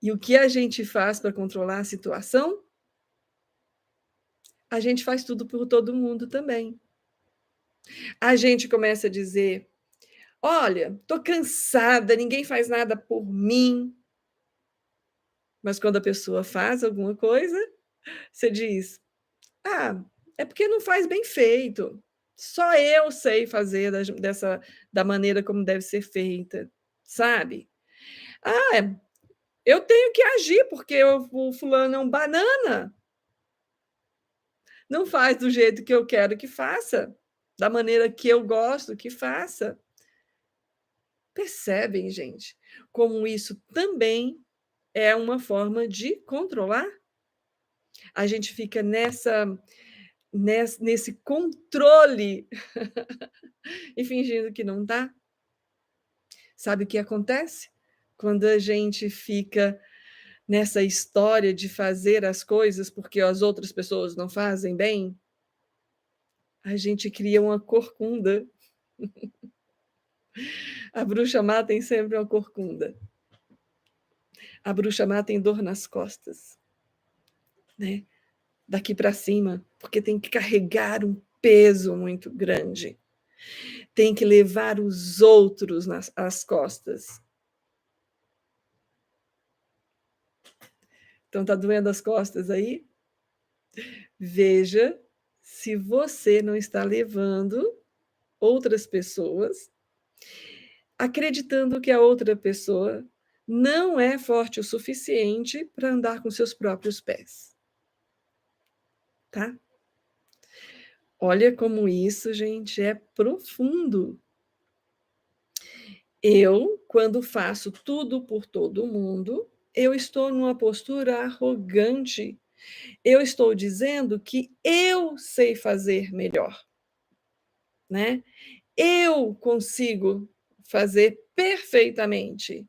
E o que a gente faz para controlar a situação? A gente faz tudo por todo mundo também. A gente começa a dizer: olha, estou cansada, ninguém faz nada por mim. Mas quando a pessoa faz alguma coisa, você diz: ah, é porque não faz bem feito. Só eu sei fazer da maneira como deve ser feita, sabe? Ah, eu tenho que agir porque o fulano é um banana. Não faz do jeito que eu quero que faça, da maneira que eu gosto que faça. Percebem, gente, como isso também é uma forma de controlar? A gente fica nesse controle e fingindo que não está. Sabe o que acontece? Quando a gente fica nessa história de fazer as coisas porque as outras pessoas não fazem bem, a gente cria uma corcunda. A bruxa má tem sempre uma corcunda. A bruxa má tem dor nas costas, né? Daqui para cima, porque tem que carregar um peso muito grande. Tem que levar os outros às costas. Então, tá doendo as costas aí? Veja se você não está levando outras pessoas, acreditando que a outra pessoa não é forte o suficiente para andar com seus próprios pés. Tá? Olha como isso, gente, é profundo. Eu, quando faço tudo por todo mundo, eu estou numa postura arrogante. Eu estou dizendo que eu sei fazer melhor, né? Eu consigo fazer perfeitamente.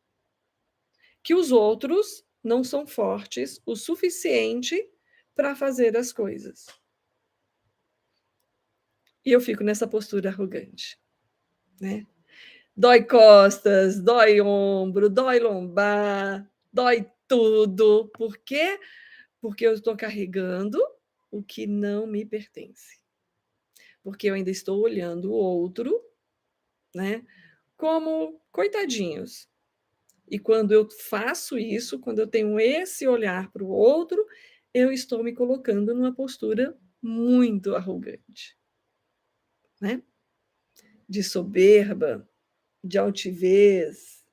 Que os outros não são fortes o suficiente para fazer as coisas. E eu fico nessa postura arrogante, né? Dói costas, dói ombro, dói lombar, dói tudo. Por quê? Porque eu estou carregando o que não me pertence. Porque eu ainda estou olhando o outro, né, como coitadinhos. E quando eu faço isso, quando eu tenho esse olhar para o outro, eu estou me colocando numa postura muito arrogante, né? De soberba, de altivez,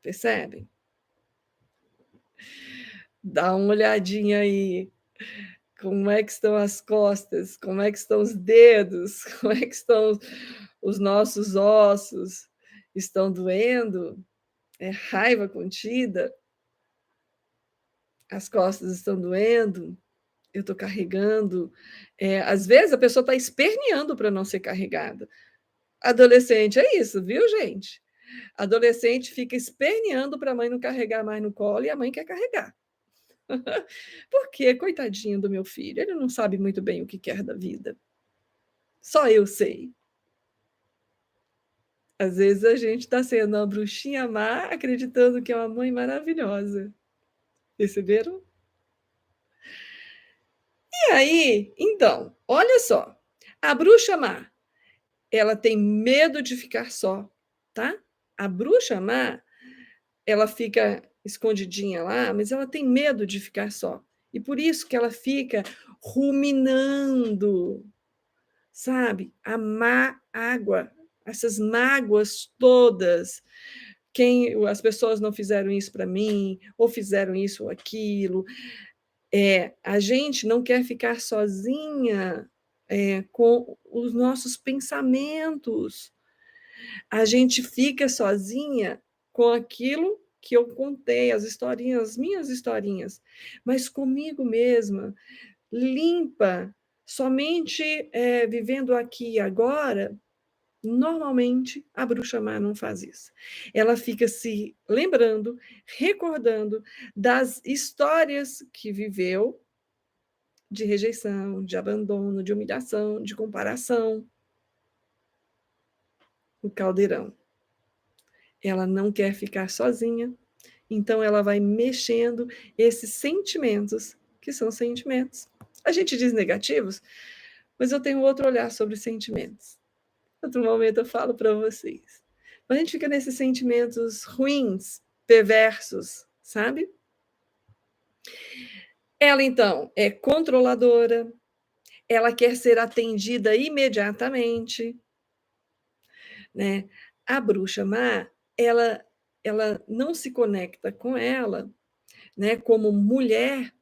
percebem? Dá uma olhadinha aí, como é que estão as costas, como é que estão os dedos, como é que estão os nossos ossos, estão doendo? É raiva contida? As costas estão doendo? Eu estou carregando? Às vezes a pessoa está esperneando para não ser carregada. Adolescente é isso, viu, gente? Adolescente fica esperneando para a mãe não carregar mais no colo e a mãe quer carregar. Porque, coitadinho do meu filho, ele não sabe muito bem o que quer da vida. Só eu sei. Às vezes a gente está sendo uma bruxinha má, acreditando que é uma mãe maravilhosa. Perceberam? E aí, então, olha só. A bruxa má, ela tem medo de ficar só, tá? A bruxa má, ela fica escondidinha lá, mas ela tem medo de ficar só. E por isso que ela fica ruminando, sabe? A má água, essas mágoas todas. As pessoas não fizeram isso para mim, ou fizeram isso ou aquilo. A gente não quer ficar sozinha com os nossos pensamentos. A gente fica sozinha com aquilo que eu contei, as historinhas, as minhas historinhas, mas comigo mesma, limpa, somente vivendo aqui e agora. Normalmente, a bruxa má não faz isso. Ela fica se lembrando, recordando das histórias que viveu de rejeição, de abandono, de humilhação, de comparação. O caldeirão. Ela não quer ficar sozinha, então ela vai mexendo esses sentimentos, que são sentimentos. A gente diz negativos, mas eu tenho outro olhar sobre sentimentos. Outro momento eu falo para vocês. A gente fica nesses sentimentos ruins, perversos, sabe? Ela, então, é controladora, ela quer ser atendida imediatamente, né? A bruxa má, ela não se conecta com ela, né, como mulher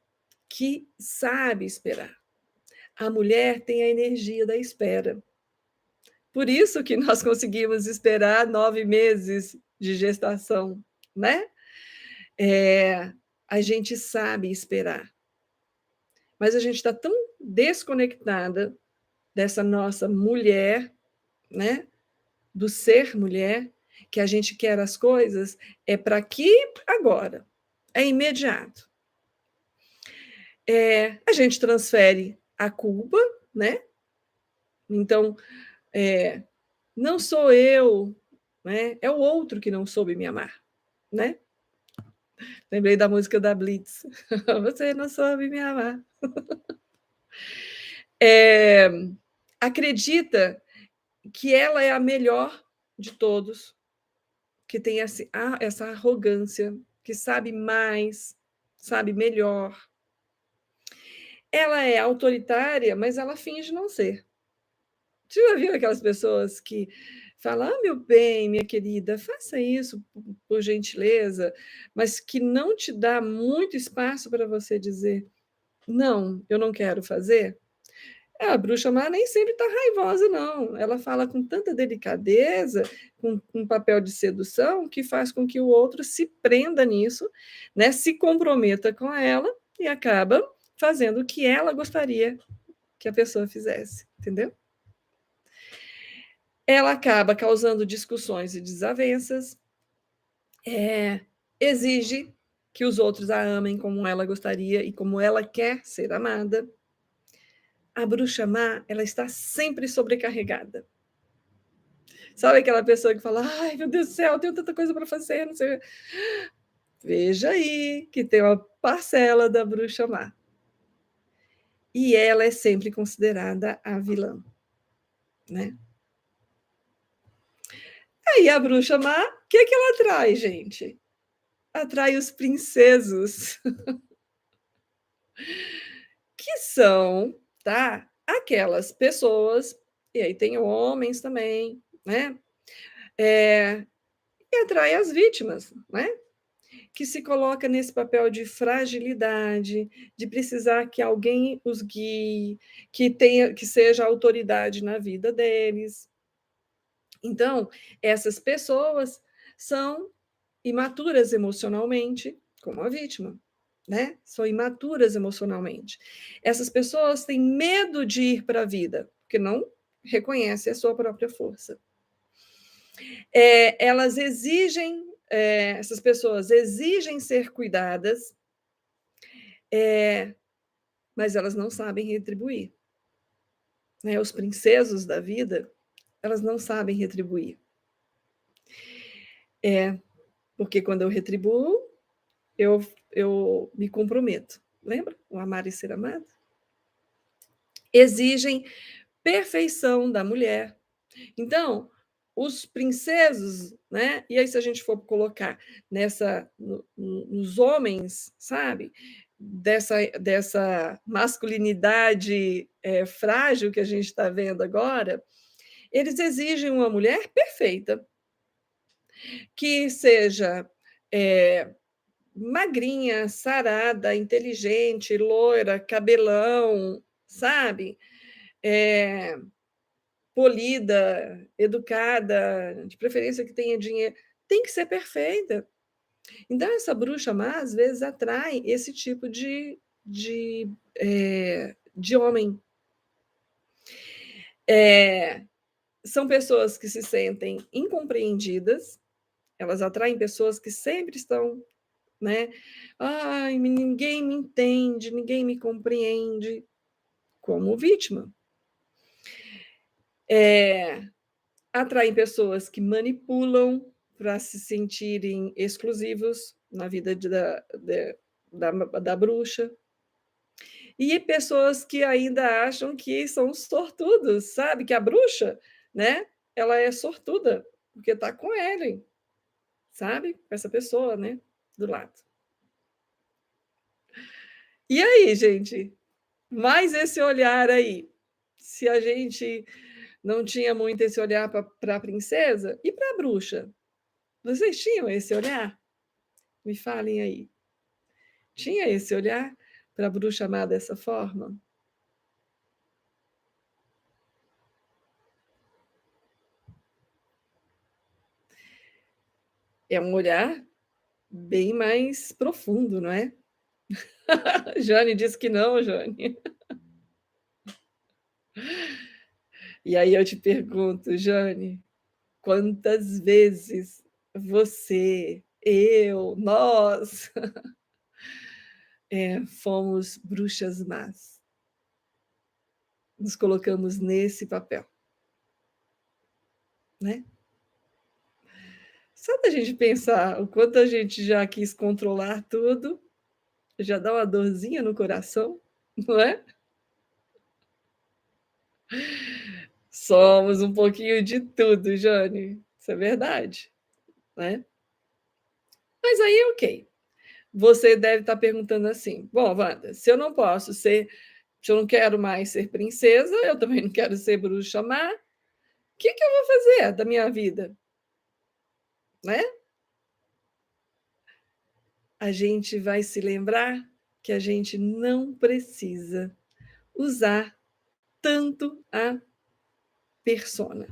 que sabe esperar. A mulher tem a energia da espera. Por isso que nós conseguimos esperar 9 meses de gestação, né? A gente sabe esperar. Mas a gente está tão desconectada dessa nossa mulher, né? Do ser mulher, que a gente quer as coisas para aqui agora. é imediato. A gente transfere a culpa, né? Então, não sou eu, né? É o outro que não soube me amar, né? Lembrei da música da Blitz. Você não soube me amar. Acredita que ela é a melhor de todos, que tem essa arrogância, que sabe mais, sabe melhor. Ela é autoritária, mas ela finge não ser. Você já viu aquelas pessoas que falam: "Ah, meu bem, minha querida, faça isso por gentileza", mas que não te dá muito espaço para você dizer: "Não, eu não quero fazer"? A bruxa má nem sempre está raivosa, não. Ela fala com tanta delicadeza, com um papel de sedução, que faz com que o outro se prenda nisso, né? Se comprometa com ela e acaba fazendo o que ela gostaria que a pessoa fizesse, entendeu? Ela acaba causando discussões e desavenças, exige que os outros a amem como ela gostaria e como ela quer ser amada. A bruxa má, ela está sempre sobrecarregada. Sabe aquela pessoa que fala: "Ai, meu Deus do céu, eu tenho tanta coisa para fazer, não sei". Veja aí que tem uma parcela da bruxa má. E ela é sempre considerada a vilã, né? Aí a bruxa má, o que ela atrai, gente? Atrai os princesos, que são, tá? Aquelas pessoas, e aí tem homens também, né? E atrai as vítimas, né? Que se coloca nesse papel de fragilidade, de precisar que alguém os guie, que seja autoridade na vida deles. Então, essas pessoas são imaturas emocionalmente, como a vítima, né? São imaturas emocionalmente. Essas pessoas têm medo de ir para a vida, porque não reconhecem a sua própria força. Elas exigem, essas pessoas exigem ser cuidadas, mas elas não sabem retribuir. Né? Os princesos da vida, elas não sabem retribuir. Porque quando eu retribuo, eu me comprometo. Lembra? O amar e ser amado? Exigem perfeição da mulher. Então, os princesos, né? E aí, se a gente for colocar nos homens, sabe? Dessa masculinidade frágil que a gente está vendo agora, eles exigem uma mulher perfeita, que seja magrinha, sarada, inteligente, loira, cabelão, sabe? É, polida, educada, de preferência que tenha dinheiro. Tem que ser perfeita. Então, essa bruxa má, às vezes, atrai esse tipo de homem. São pessoas que se sentem incompreendidas, elas atraem pessoas que sempre estão, né? Ai, ninguém me entende, ninguém me compreende, como vítima. Atraem pessoas que manipulam para se sentirem exclusivos na vida da bruxa. E pessoas que ainda acham que são sortudos, sabe? Que a bruxa, né? Ela é sortuda, porque está com ele, sabe? Com essa pessoa, né? Do lado. E aí, gente? Mais esse olhar aí. Se a gente não tinha muito esse olhar para a princesa e para a bruxa, vocês tinham esse olhar? Me falem aí. Tinha esse olhar para a bruxa amar dessa forma? É um olhar bem mais profundo, não é? Jane disse que não, Jane. E aí eu te pergunto, Jane, quantas vezes você, eu, nós fomos bruxas más. Nos colocamos nesse papel, né? Só da gente pensar o quanto a gente já quis controlar tudo, já dá uma dorzinha no coração, não é? Somos um pouquinho de tudo, Jane, isso é verdade, né? Mas aí, ok. Você deve estar perguntando assim: bom, Wanda, se eu não posso ser, se eu não quero mais ser princesa, eu também não quero ser bruxa má, o que eu vou fazer da minha vida? Né? A gente vai se lembrar que a gente não precisa usar tanto a persona.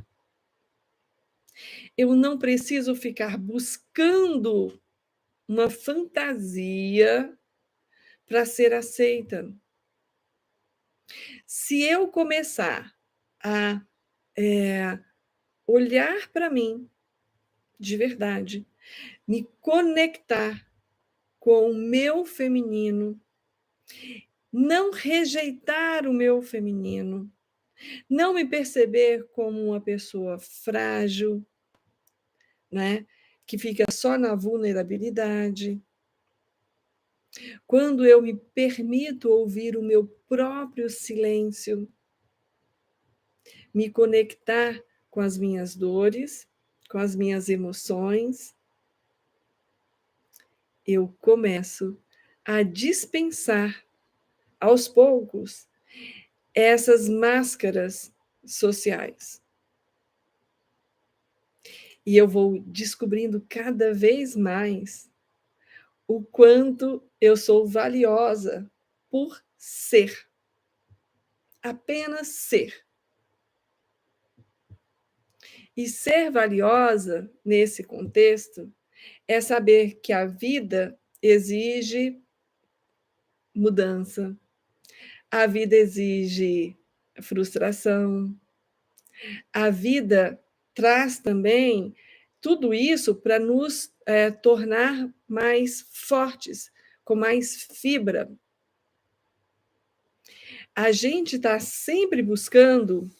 Eu não preciso ficar buscando uma fantasia para ser aceita. Se eu começar a olhar para mim de verdade, me conectar com o meu feminino, não rejeitar o meu feminino, não me perceber como uma pessoa frágil, né, que fica só na vulnerabilidade. Quando eu me permito ouvir o meu próprio silêncio, me conectar com as minhas dores, com as minhas emoções, eu começo a dispensar aos poucos essas máscaras sociais. E eu vou descobrindo cada vez mais o quanto eu sou valiosa por ser. Apenas ser. E ser valiosa, nesse contexto, é saber que a vida exige mudança, a vida exige frustração, a vida traz também tudo isso para nos tornar mais fortes, com mais fibra. A gente está sempre buscando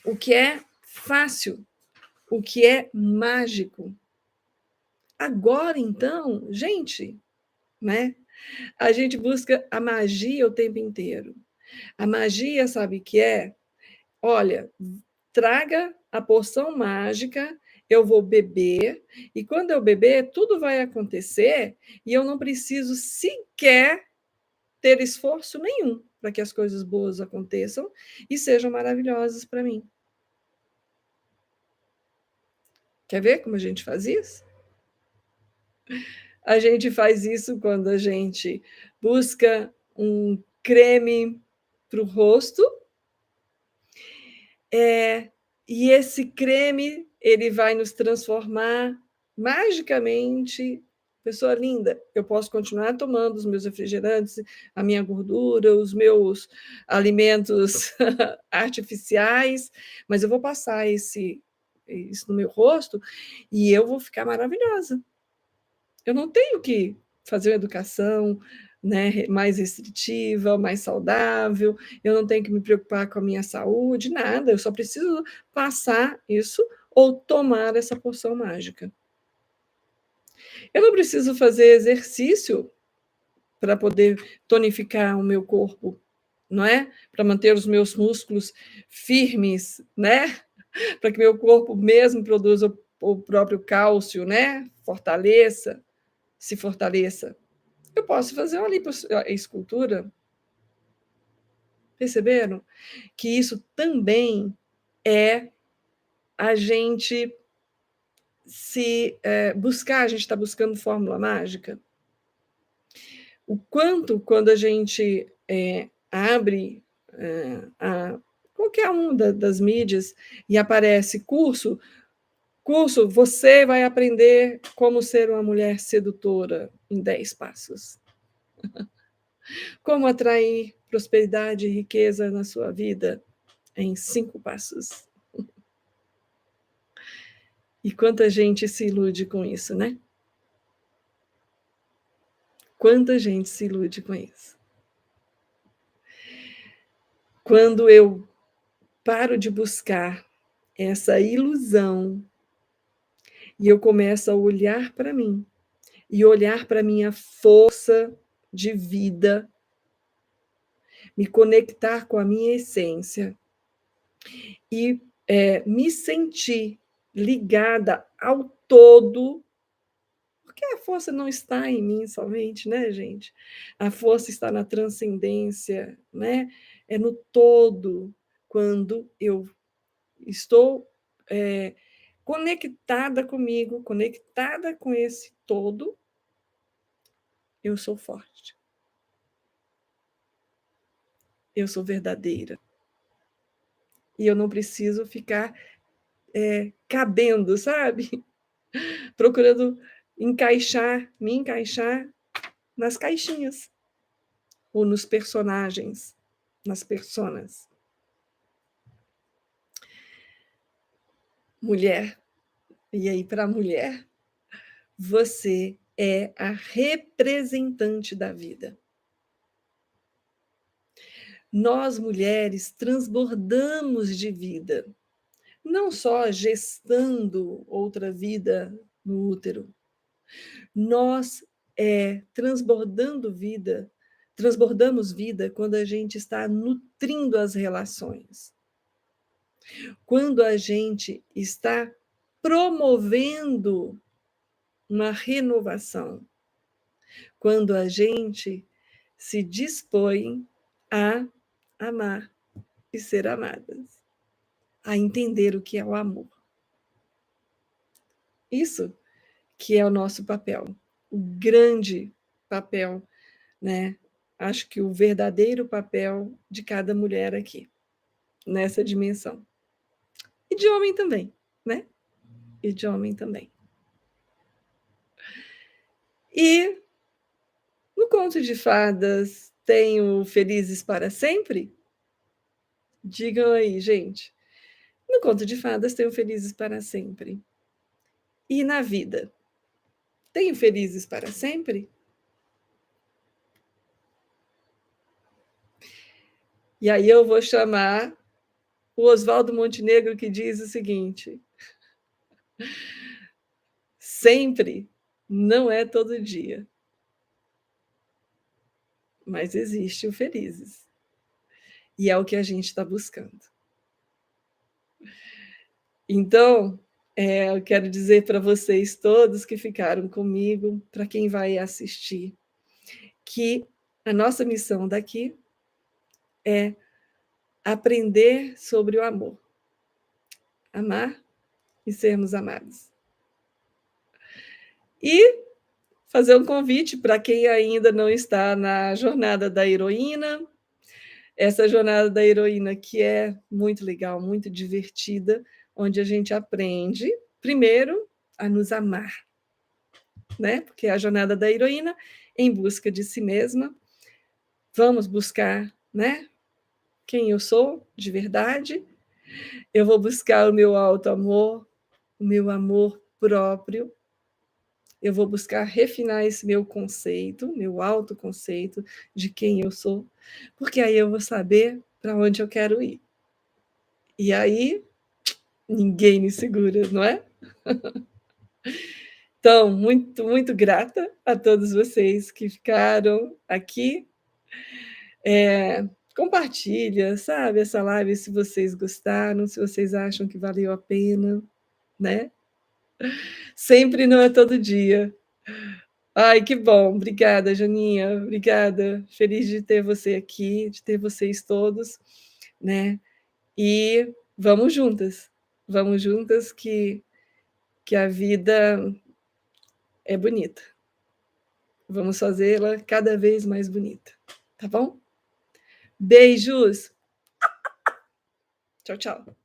o que é fácil, o que é mágico. Agora, então, gente, né? A gente busca a magia o tempo inteiro. A magia, sabe o que é? Olha, traga a poção mágica, eu vou beber, e quando eu beber, tudo vai acontecer, e eu não preciso sequer ter esforço nenhum para que as coisas boas aconteçam e sejam maravilhosas para mim. Quer ver como a gente faz isso? A gente faz isso quando a gente busca um creme para o rosto, e esse creme ele vai nos transformar magicamente. Pessoa linda, eu posso continuar tomando os meus refrigerantes, a minha gordura, os meus alimentos artificiais, mas eu vou passar isso no meu rosto e eu vou ficar maravilhosa. Eu não tenho que fazer uma educação, né, mais restritiva, mais saudável, eu não tenho que me preocupar com a minha saúde, nada, eu só preciso passar isso ou tomar essa poção mágica. Eu não preciso fazer exercício para poder tonificar o meu corpo, não é? Para manter os meus músculos firmes, né? Para que meu corpo mesmo produza o próprio cálcio, né? Se fortaleça. Eu posso fazer uma lipoescultura. Perceberam? Que isso também é a gente buscar, a gente está buscando fórmula mágica. O quanto, quando a gente abre qualquer uma das mídias e aparece curso, você vai aprender como ser uma mulher sedutora em 10 passos. Como atrair prosperidade e riqueza na sua vida em 5 passos. E quanta gente se ilude com isso, né? Quanta gente se ilude com isso. Quando eu paro de buscar essa ilusão e eu começo a olhar para mim e olhar para minha força de vida, me conectar com a minha essência e me sentir ligada ao todo, porque a força não está em mim somente, né, gente? A força está na transcendência, né? É no todo, quando eu estou conectada comigo, conectada com esse todo, eu sou forte. Eu sou verdadeira. E eu não preciso ficar cabendo, sabe? Procurando me encaixar nas caixinhas, ou nos personagens, nas personas. Mulher, e aí para a mulher, você é a representante da vida. Nós, mulheres, transbordamos de vida, não só gestando outra vida no útero. Nós transbordamos vida quando a gente está nutrindo as relações. Quando a gente está promovendo uma renovação. Quando a gente se dispõe a amar e ser amadas, a entender o que é o amor. Isso que é o nosso papel, o grande papel, né? Acho que o verdadeiro papel de cada mulher aqui, nessa dimensão. E de homem também, né? E de homem também. E no conto de fadas tem o Felizes para Sempre? Digam aí, gente. No conto de fadas tem o Felizes para Sempre. E na vida? Tem o Felizes para Sempre? E aí eu vou chamar o Oswaldo Montenegro, que diz o seguinte: sempre não é todo dia, mas existe o Felizes. E é o que a gente está buscando. Então, eu quero dizer para vocês todos que ficaram comigo, para quem vai assistir, que a nossa missão daqui é aprender sobre o amor. Amar e sermos amados. E fazer um convite para quem ainda não está na jornada da heroína, essa jornada da heroína que é muito legal, muito divertida, onde a gente aprende, primeiro, a nos amar, né? Porque é a jornada da heroína em busca de si mesma. Vamos buscar, né? Quem eu sou de verdade. Eu vou buscar o meu auto-amor, o meu amor próprio. Eu vou buscar refinar esse meu conceito, meu autoconceito de quem eu sou, porque aí eu vou saber para onde eu quero ir. E aí, ninguém me segura, não é? Então, muito, muito grata a todos vocês que ficaram aqui. Compartilha, sabe, essa live se vocês gostaram, se vocês acham que valeu a pena, né? Sempre não é todo dia. Ai, que bom. Obrigada, Janinha. Obrigada. Feliz de ter você aqui, de ter vocês todos, né? E vamos juntas. Vamos juntas que a vida é bonita. Vamos fazê-la cada vez mais bonita. Tá bom? Beijos. Tchau, tchau.